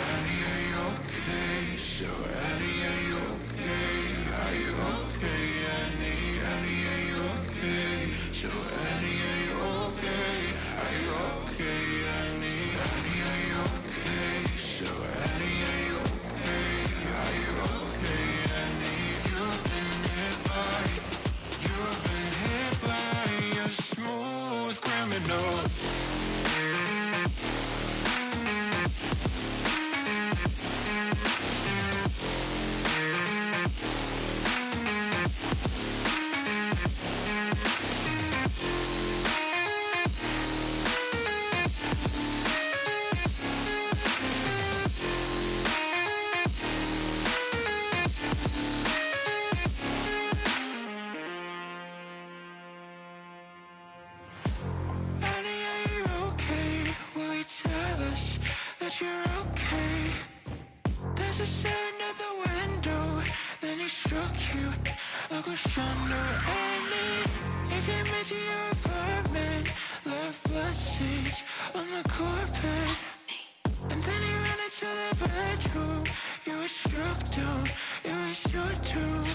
Annie, are you okay? So Annie, are you okay? Are you okay, Annie? Annie, are you okay? So Annie, are you okay? Are you okay, Annie? Annie, are you okay? So Annie, are you okay? Are you okay, Annie? You've been hit by a smooth criminal. That you're okay. There's a sign at the window, then he struck you like a thunder. Annie, he came into your apartment, left bloodstains on the carpet, and then he ran into the bedroom. You were struck down, it was your doom.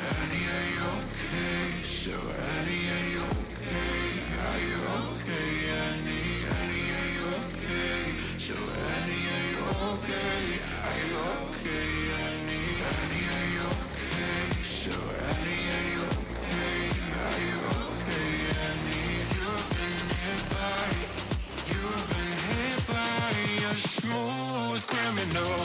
Annie, are you okay? So Annie, are you okay? Are you okay, Annie? Annie, are you okay? So Annie, are you okay? Are you okay, Annie? Annie, are you okay? So Annie, are you okay? Are you okay, Annie? You've been hit by a smooth criminal.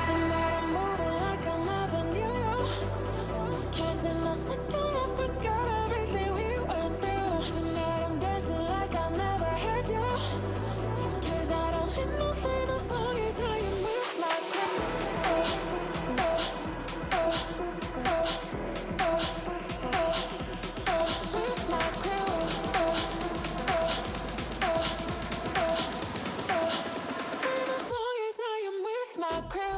Tonight I'm moving like I never knew you. 'Cause in a second I forgot everything we went through. Tonight I'm dancing like I never had you. 'Cause I don't need nothing as long as I am with my crew. With my crew. And as long as I am with my crew.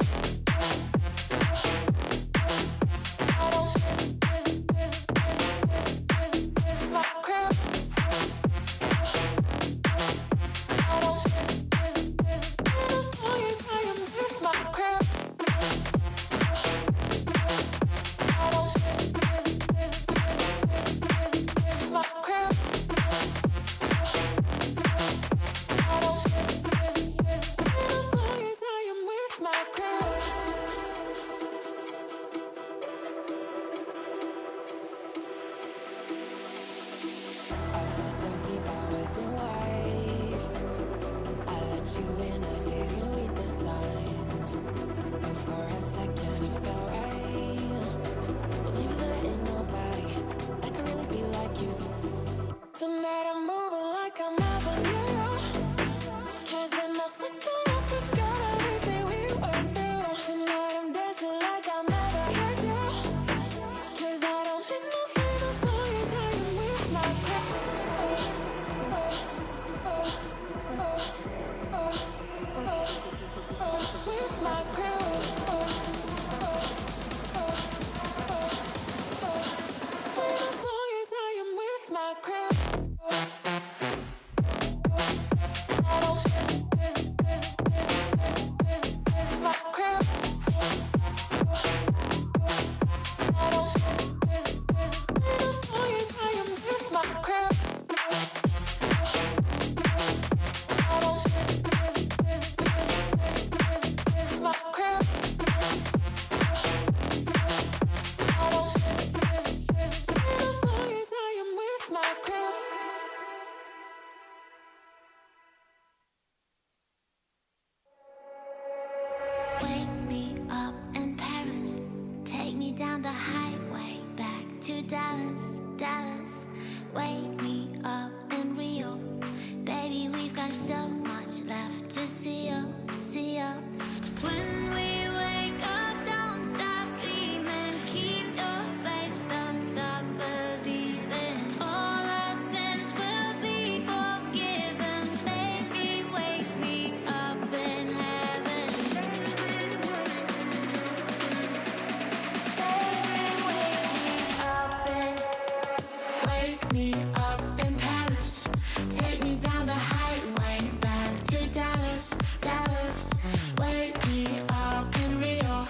Tonight I'm moving like I never knew you. 'Cause in a second I forgot everything we went through. Tonight I'm dancing like I never had you. 'Cause I don't need nothing as long as I am with my crew. With my crew. to Dallas, Dallas. Wake me up in Rio. Baby, we've got so much left to see you, see you. When we wake up, don't stop dreaming. Keep your faith, don't stop believing. All our sins will be forgiven. Baby, wake me up in heaven. Wake me up in Paris. Take me down the highway back to Dallas, Dallas. Wake me up in Rio.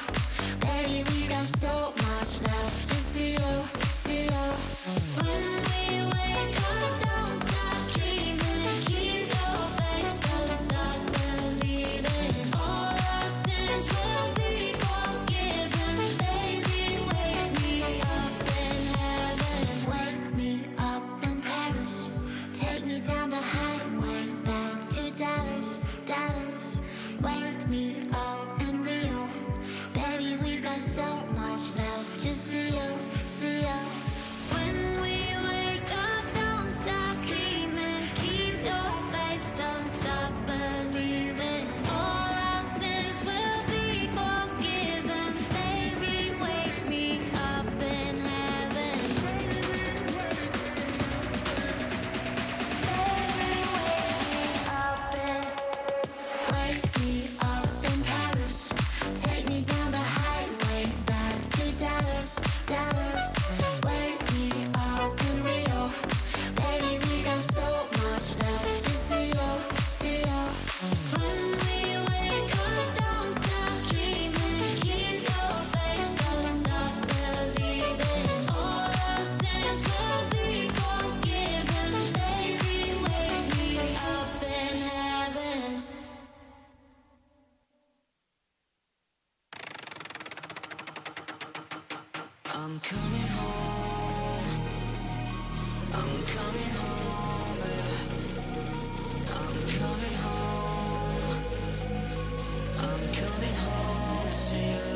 Baby, we got so much left to see you, see you. When we wake up, don't stop dreaming. Keep your faith, don't stop believing. All our sins will be forgiven. Baby, wake me up in heaven. Wake me up in Paris. Take me down the highway back to Dallas, Dallas. Wake me up in Rio. Baby, we've got so much left to see you, see you. When we wake up, don't stop dreaming. Keep your faith, don't stop believing. All our sins will be forgiven. Baby, wake me up in heaven. Wake me up in Paris. Take me down the highway back to Dallas, Dallas. Wake me up in Rio. Baby, we got so much left to see you, see you. When we wake up, don't stop dreaming. Keep your faith, don't stop believing. All our sins will be forgiven. Baby, wake me up in heaven. I'm coming home. I'm coming home, baby. I'm coming home. I'm coming home to you.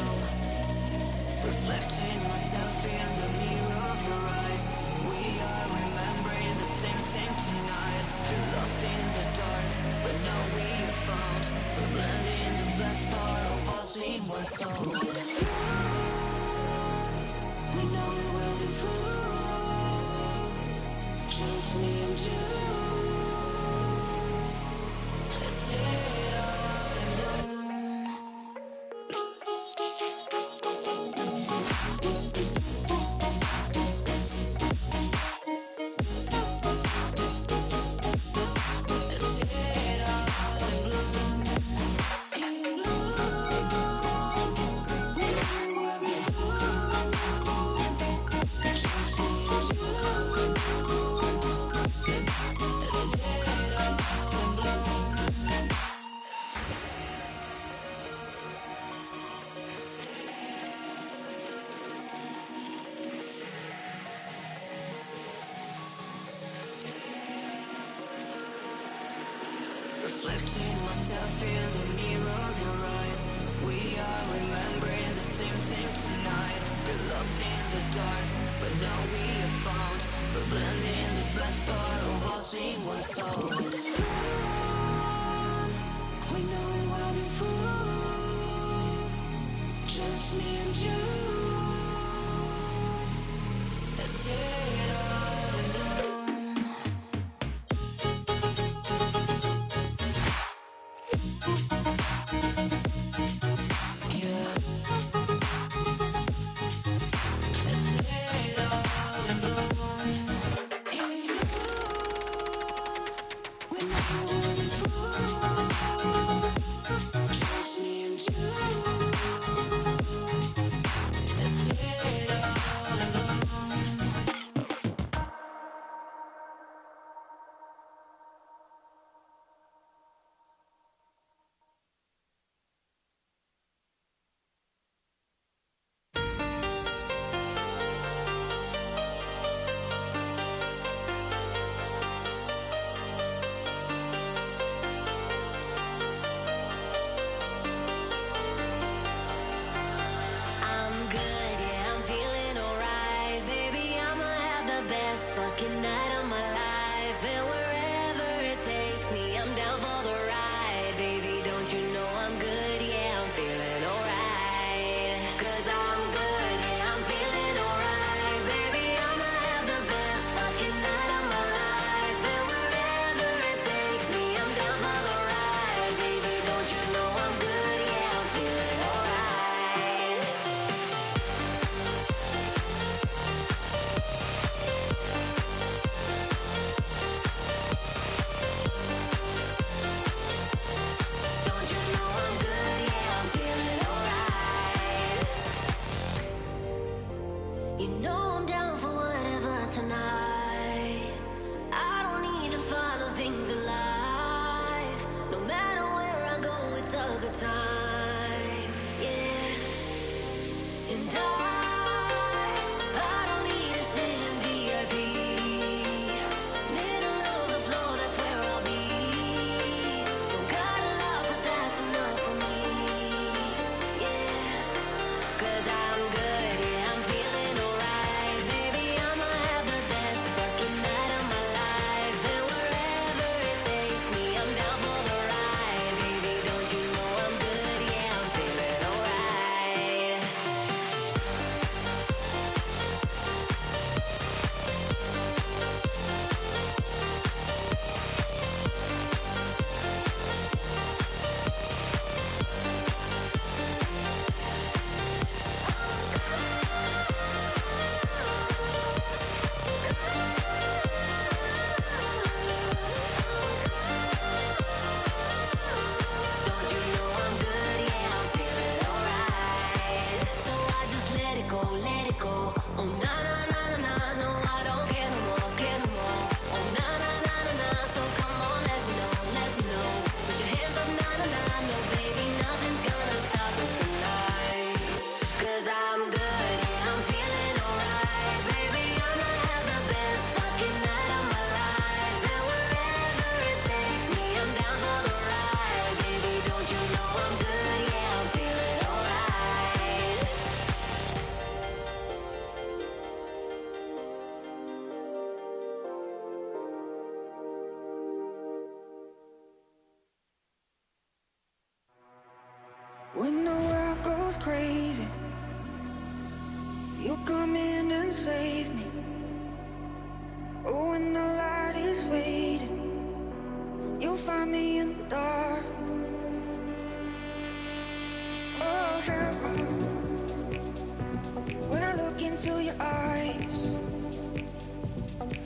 Reflecting myself in the mirror of your eyes. We are remembering the same thing tonight. You're lost in the dark, but now we have found. We're blending the best part of us in one song. We know it will be full. Just me and you. Let's stay all alone. Let's stay all alone. In love. We know it will be full. Just me and you. Let's stay all alone. Reflecting myself in the mirror of your eyes. We are remembering the same thing tonight. We're lost in the dark, but now we have found. We're blending the best part of us in one song. We know it will be full. Just me and you. Let's say it all alone. Yeah. Let's say it all alone. In love. We know it will be full. Just me and you. tonight. I don't need the final things in life. No matter where I go, it's a good time. Yeah. And I don't need to sit in VIP. Middle of the floor, that's where I'll be. Don't got a lot, but that's enough for me. Yeah. 'Cause I'm good, yeah, I'm feeling alright. Baby, I'ma have the best fucking night of my life. And wherever it takes me, I'm down for the ride. Baby, don't you know I'm good, yeah, I'm feeling alright. Don't you know I'm good, yeah, I'm feeling alright. So I just let it go, let it go. Oh na na na na na, no I don't care no more, care no more. Oh na na na na na, so come on, let me know, let me know. Put your hands up, na na na, no baby, nothing's gonna stop us tonight. 'Cause I'm good, yeah, I'm feeling alright. Baby, I'ma have the best fucking night of my life. And wherever it takes me, I'm down for the ride. Baby, don't you know I'm good, yeah, I'm feeling alright. When the world goes crazy, you come in and save me. Oh, when the light is fading, you'll find me in the dark. Oh, heaven, when I look into your eyes,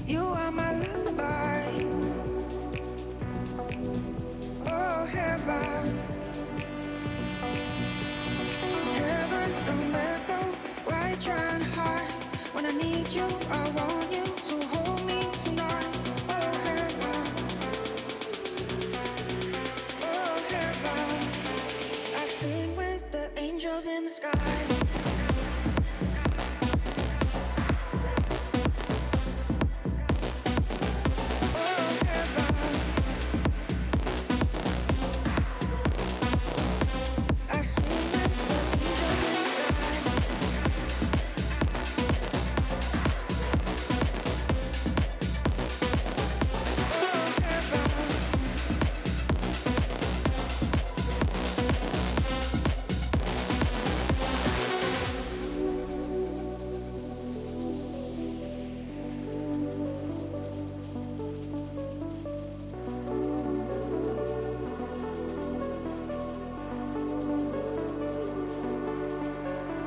you are my lullaby. Oh, heaven, heaven, don't let go. Why you trying to hide? When I need you, I want you to hold me tonight. Oh, heaven, oh, heaven, I sing with the angels in the sky. Oh, heaven, I sing with the angels in the sky. Oh, heaven,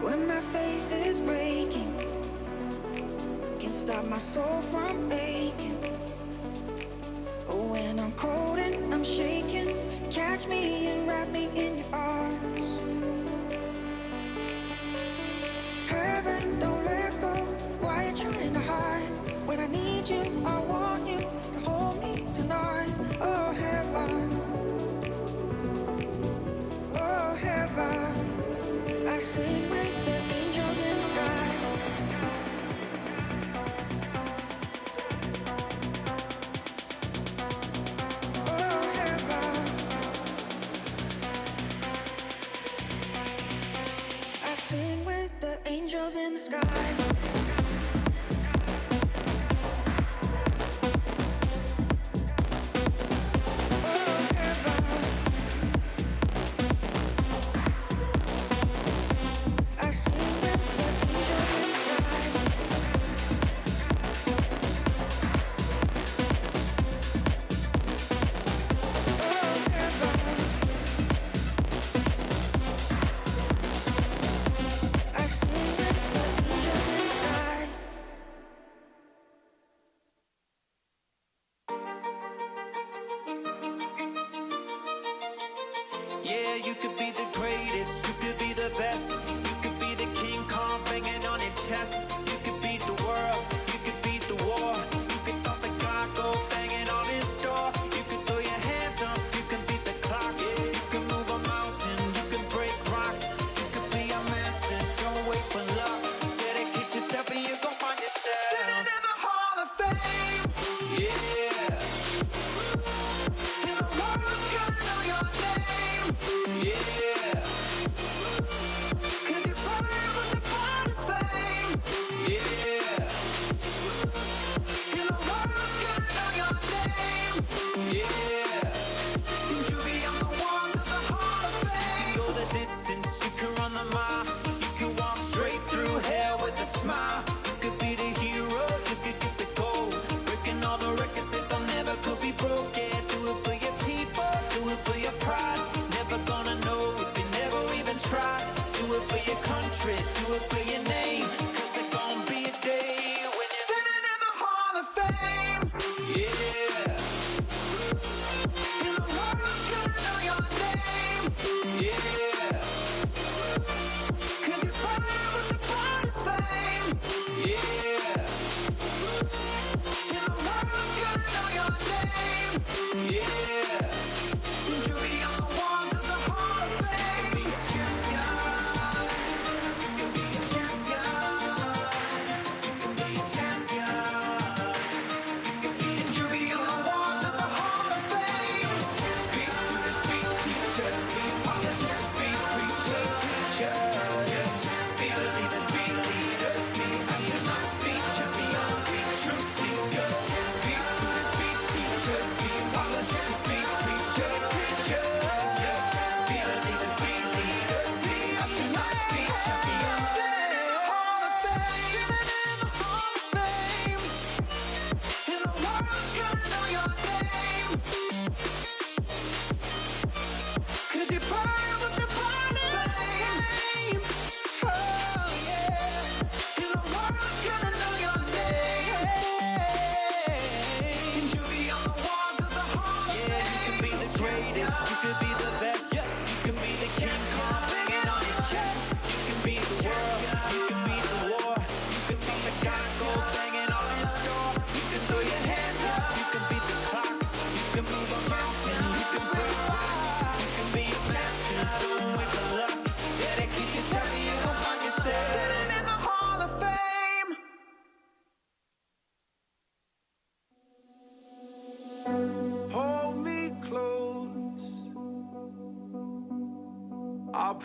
when my faith is breaking, can't stop my soul from aching. Oh, when I'm cold and I'm shaking, catch me and wrap me in your arms. Heaven, don't let go. Why you trying to hide? When I need you, I want you to hold me tonight. Oh, heaven, oh, heaven, I sing with the angels in the sky. Oh, heaven, I sing with the angels in the sky. Oh, heaven, I sing with the angels in the sky. Oh, heaven, I sing with the angels in the sky. Yeah, you could be the greatest, you could be the best, you could be the King Kong banging on your chest, you could beat the world, you could beat the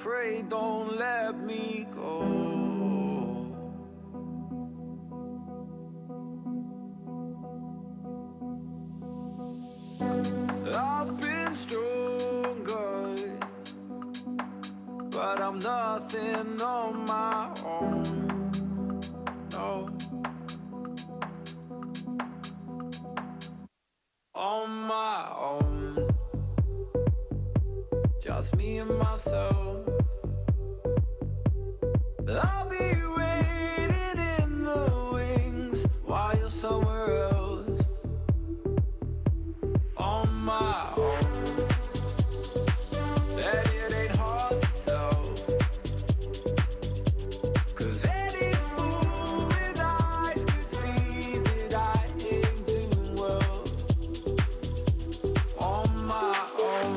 pray, don't let me go. I've been stronger, but I'm nothing on my own. No. On my own, just me and myself. I'll be waiting in the wings while you're somewhere else. On my own, and it ain't hard to tell, 'cause any fool with eyes could see that I ain't doing well. On my own,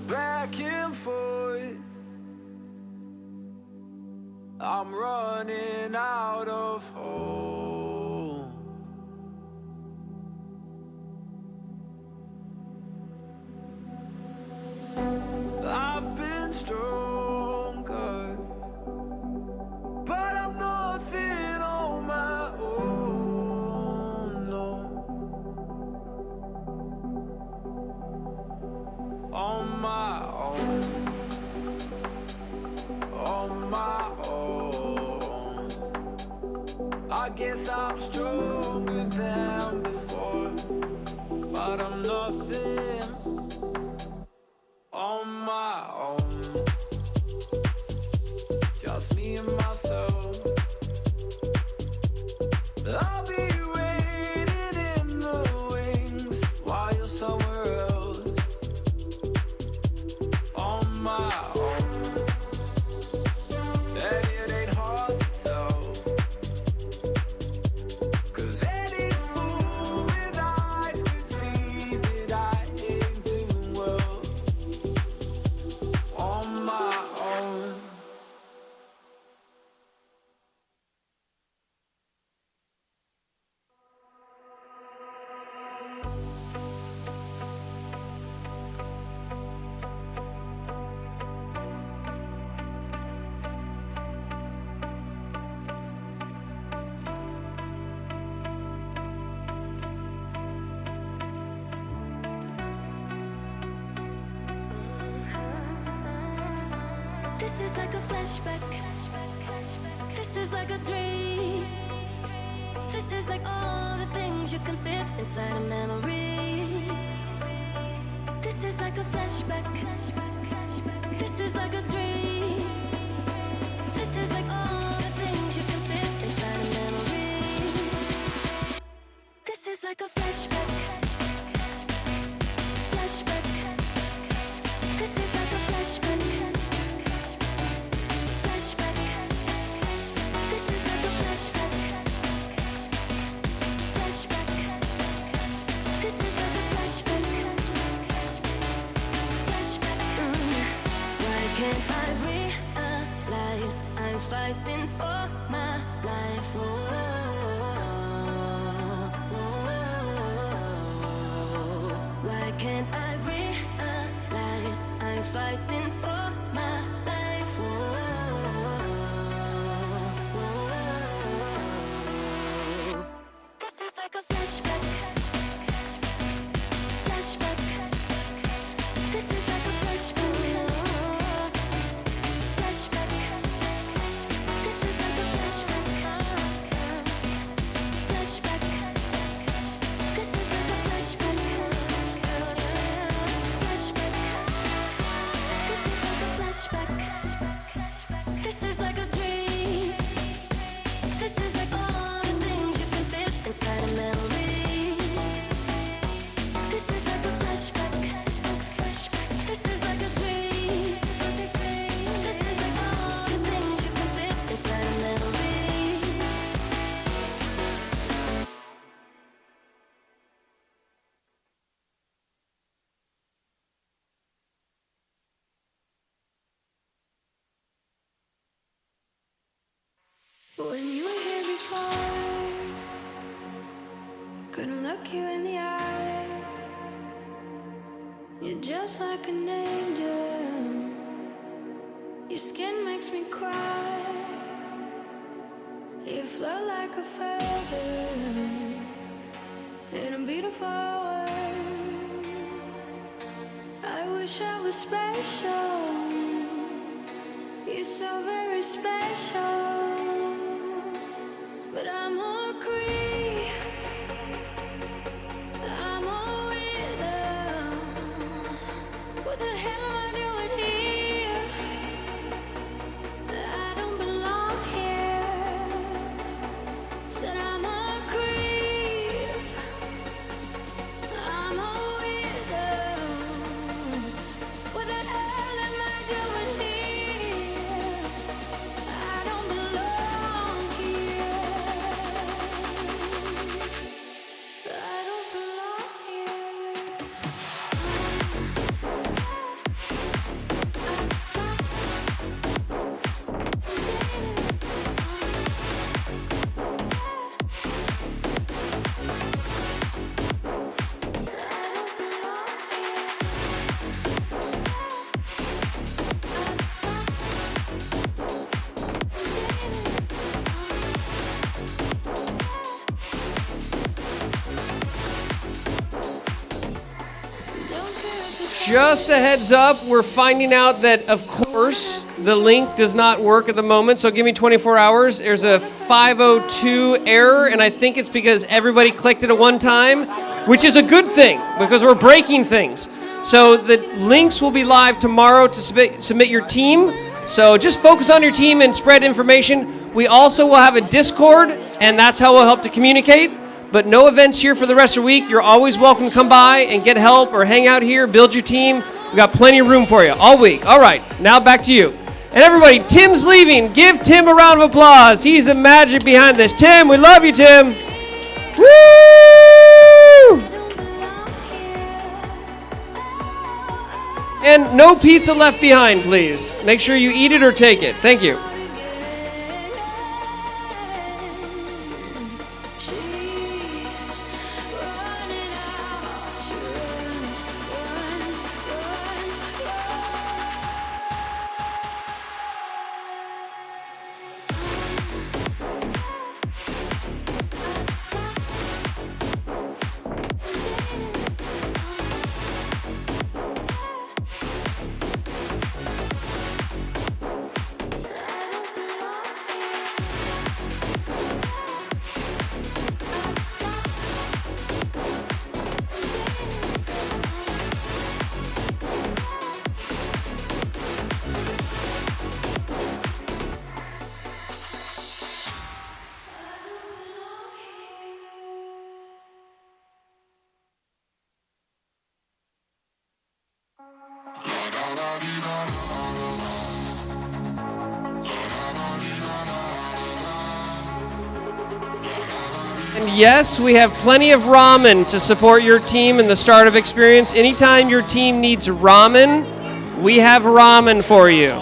back and forth, I'm running out of hope. I've been stronger, but I'm nothing on my own, no. On my own, on my own. I guess I'm stronger than before, but I'm nothing on my own. Just me and myself. I'll be waiting in the wings while you're somewhere else. On my own, and it ain't hard to tell, 'cause any fool with eyes could see that I ain't doing well. On my own. This is like a flashback. This is like a dream. This is like all the things you can fit inside a memory. This is like a flashback. This is like a dream. This is like all the things you can fit inside a memory. This is like a flashback. Flashback. This is like a flashback. Flashback. This is like a flashback. Flashback. This is like a flashback. Flashback. Why can't I realize I'm fighting for my life? Why can't I realize I'm fighting for my life? This is like a flashback. Flashback. This is like a flashback. Flashback. This is like a flashback. Flashback. This is like a flashback. Flashback. This is like a flashback. This is like a dream. This is like all the things you can fit inside a memory. This is like a flashback. This is like a dream. This is like all the things you can fit inside a memory. When you were here before, couldn't look you in the eye. You're just like an angel. Your skin makes me cry. You float like a feather in a beautiful world. I wish I was special. You're so very special. But I'm a creep. I'm a widow. What the hell am I doing here? I don't belong here. Said I'm a creep. I'm a widow. What the hell am I doing here? I don't belong here. I don't belong Just a heads up, we're finding out that, of course, the link does not work at the moment, so give me 24 hours. There's a 502 error, and I think it's because everybody clicked it at one time, which is a good thing, because we're breaking things. So the links will be live tomorrow to submit your team, so just focus on your team and spread information. We also will have a Discord, and that's how we'll help to communicate. But no events here for the rest of the week. You're always welcome to come by and get help or hang out here, build your team. We got plenty of room for you all week. All right, now back to you. And everybody, Tim's leaving. Give Tim a round of applause. He's the magic behind this. Tim, we love you, Tim. Woo! And no pizza left behind, please. Make sure you eat it or take it. Thank you. And yes, we have plenty of ramen to support your team in the startup experience. Anytime your team needs ramen, we have ramen for you.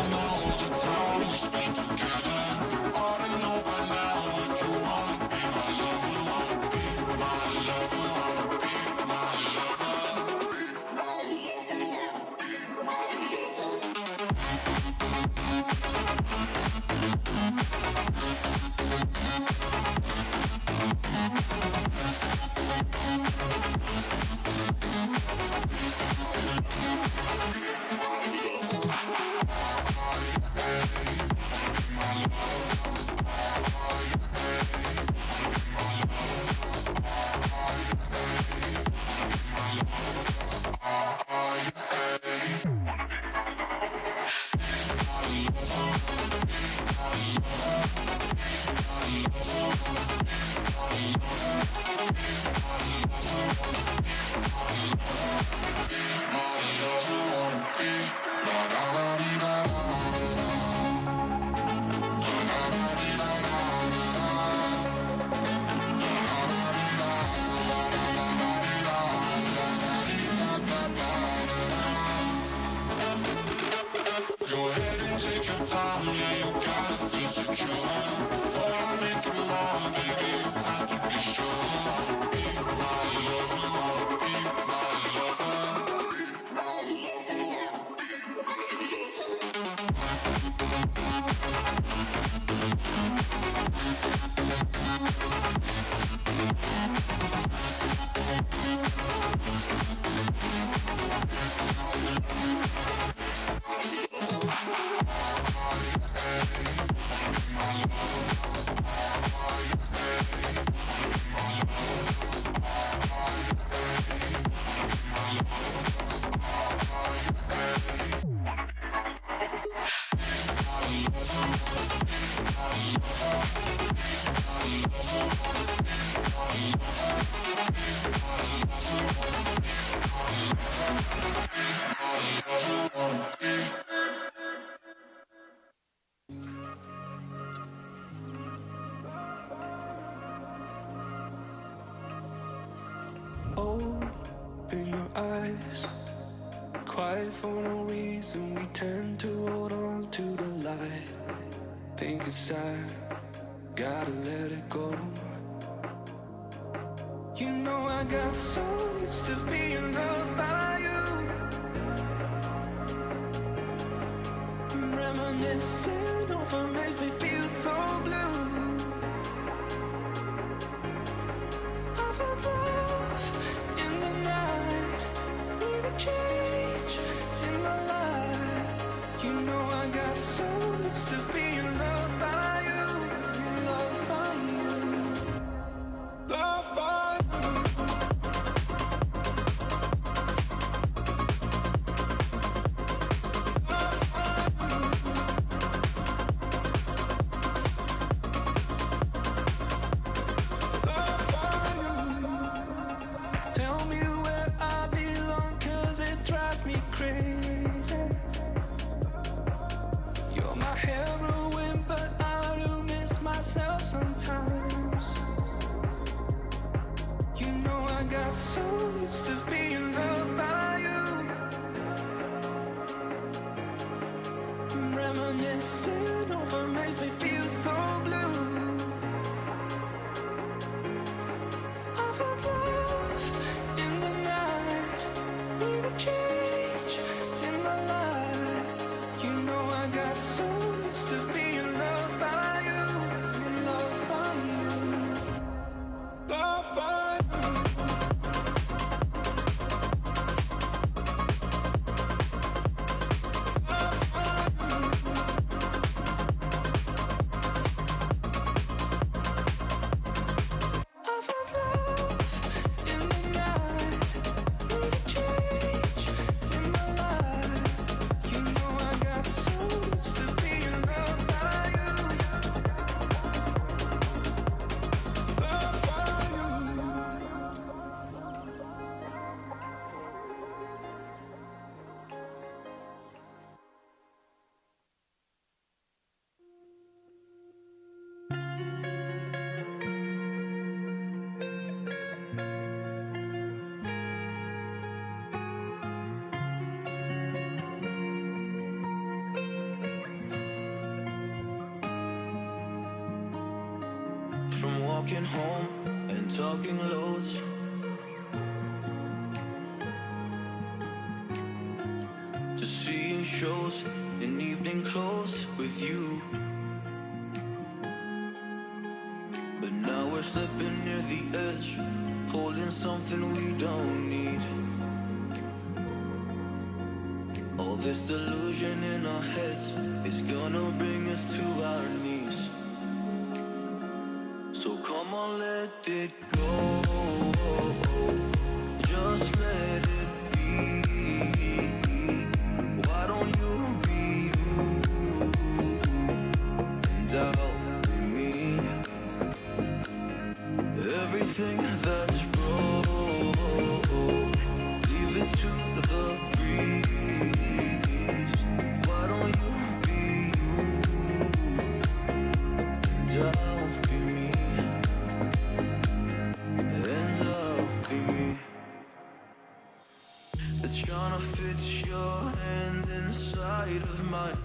Open your eyes. Quiet for no reason, we tend to hold on to the light. Think it's sad, gotta let it go. You know I got so used to being loved by you. Reminiscing over makes me feel so blue. I found love in the night. Need a change in my life. You know I got so used to being loved by you. Loved by you. Loved by Tell me where I belong, 'cause it drives me crazy. You're my heroine, but I do miss myself sometimes. You know I got so used to being loved by you. Reminiscing over makes me feel so blue. I found love in the night. Need a change in my life. You know I got so used to being loved by you. Loved by you. Loved by you. I found love in the night. Need a change in my life. You know I got so used to being loved by you. Loved by you. From walking home and talking loads, to seeing shows in evening clothes with you. But now we're slipping near the edge, holding something we don't need. All this delusion in our heads is gonna bring us to our knees. So come on, let it go. Just let it be. Why don't you be you? And I'll be me. Everything that's broke, leave it to the breeze. Why don't you be you? And I'll be me. And I'll be me. It's trying to fit your hand inside of mine,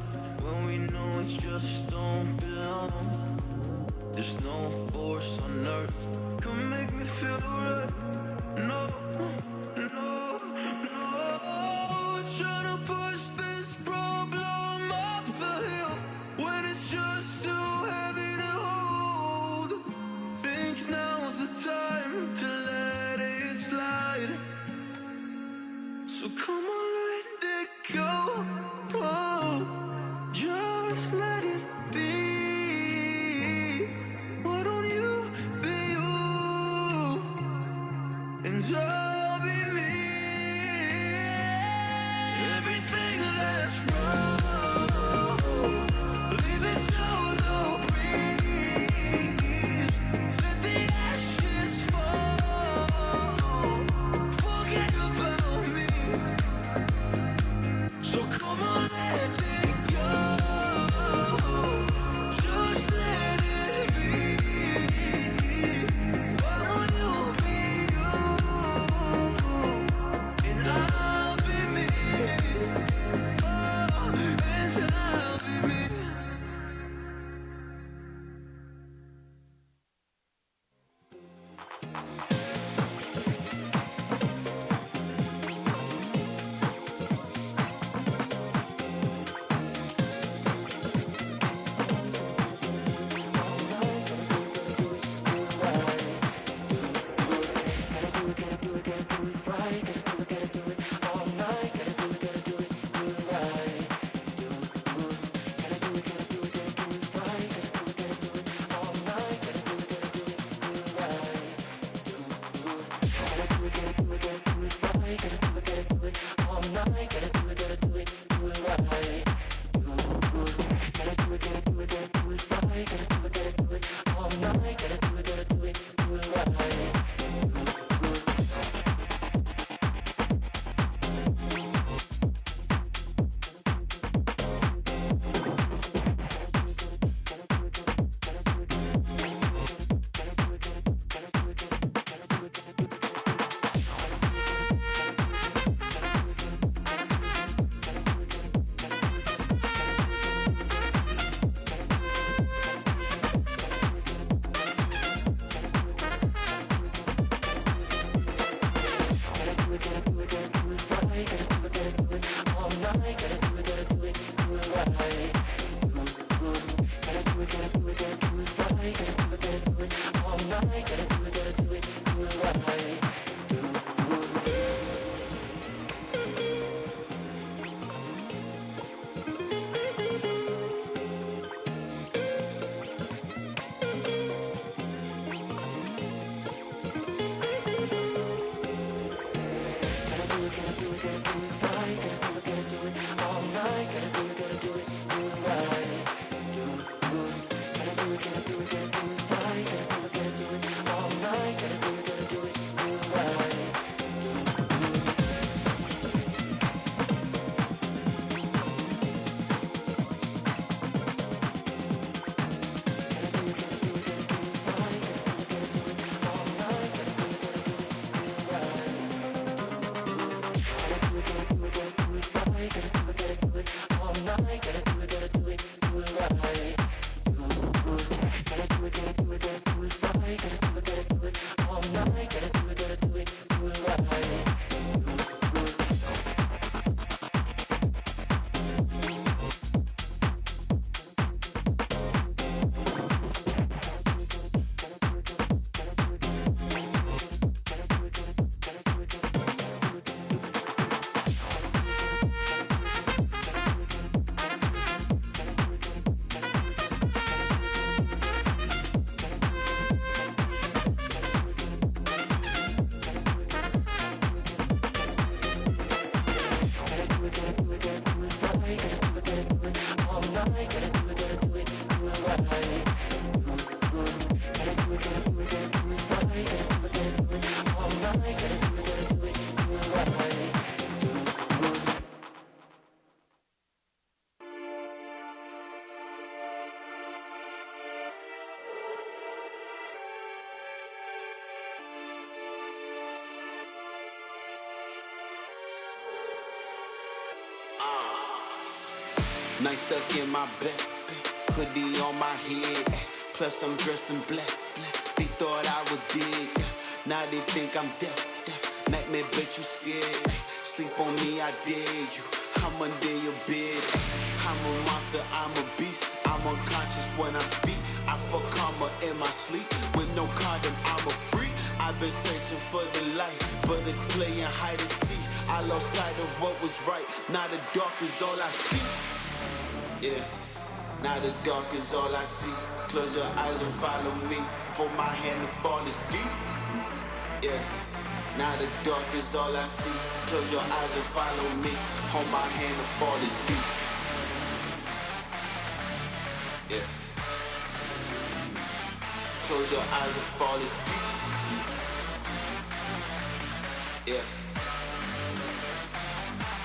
when we know it just don't belong. There's no force on earth can make me feel right. No, no, no. Trying to push this problem up the hill when it's just too heavy to hold. Think now's the time to let it slide. So come on, let it go. Oh, just let it be. Why don't you be you? And I'll be me. Everything that's broke, leave it to the breeze. Let the ashes fall. Forget about me. So come on, let it go. Just let it be. Why don't you be you? Night stuck in my bed, hoodie on my head, plus I'm dressed in black. They thought I was dead, now they think I'm deaf. Nightmare, bitch, you scared. Sleep on me, I dare you. I'm under your bed. I'm a monster, I'm a beast. I'm unconscious when I speak. I fuck karma in my sleep. With no condom, I'm a freak. I've been searching for the light, but it's playing hide and seek. I lost sight of what was right. Now the dark is all I see. Yeah, now the dark is all I see. Close your eyes and follow me. Hold my hand, the fall is deep. Yeah, now the dark is all I see. Close your eyes and follow me. Hold my hand, the fall is deep. Yeah, close your eyes and fall is deep. Yeah,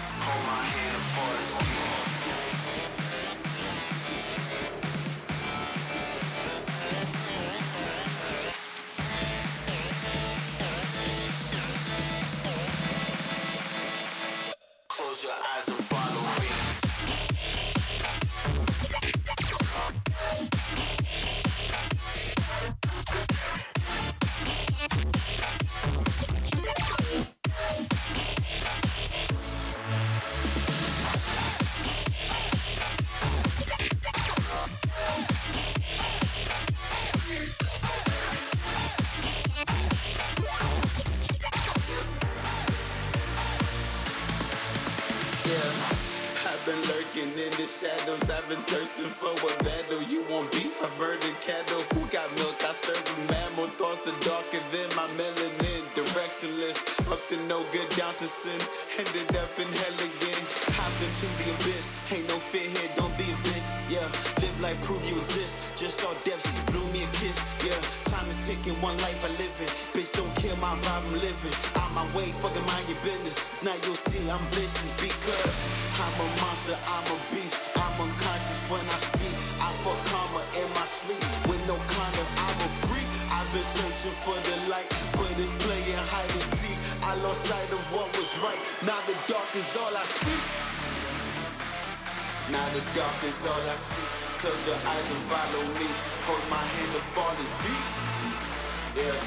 hold my hand, the fall is deep. Close your eyes and follow me. I've been lurking in the shadows. I've been thirsting for a battle. You want beef? I murdered cattle. Who got milk? I serve a mammal. Thoughts are darker than my melanin. Directionless, up to no good, down to sin. Ended up in hell again. Hop into the abyss. Ain't no fear here, don't be a bitch. Yeah, live life, prove you exist. Just saw death, she blew me a kiss. Yeah, time is ticking, one life I live in. Bitch, don't kill my vibe, I'm living. On my way, fucking mind your business. Now you'll see I'm vicious because I'm a monster, I'm a beast. I'm unconscious when I speak. I fuck karma in my sleep. With no condom, I'm a freak. I've been searching for the light, but it's playing hide and seek. I lost sight of what was right. Now the dark is all I see. Now the dark is all I see. Close your eyes and follow me. Hold my hand, the fall is deep. Yeah.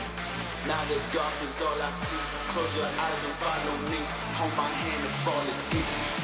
Now the dark is all I see. Close your eyes and follow me. Hold my hand, the fall is deep.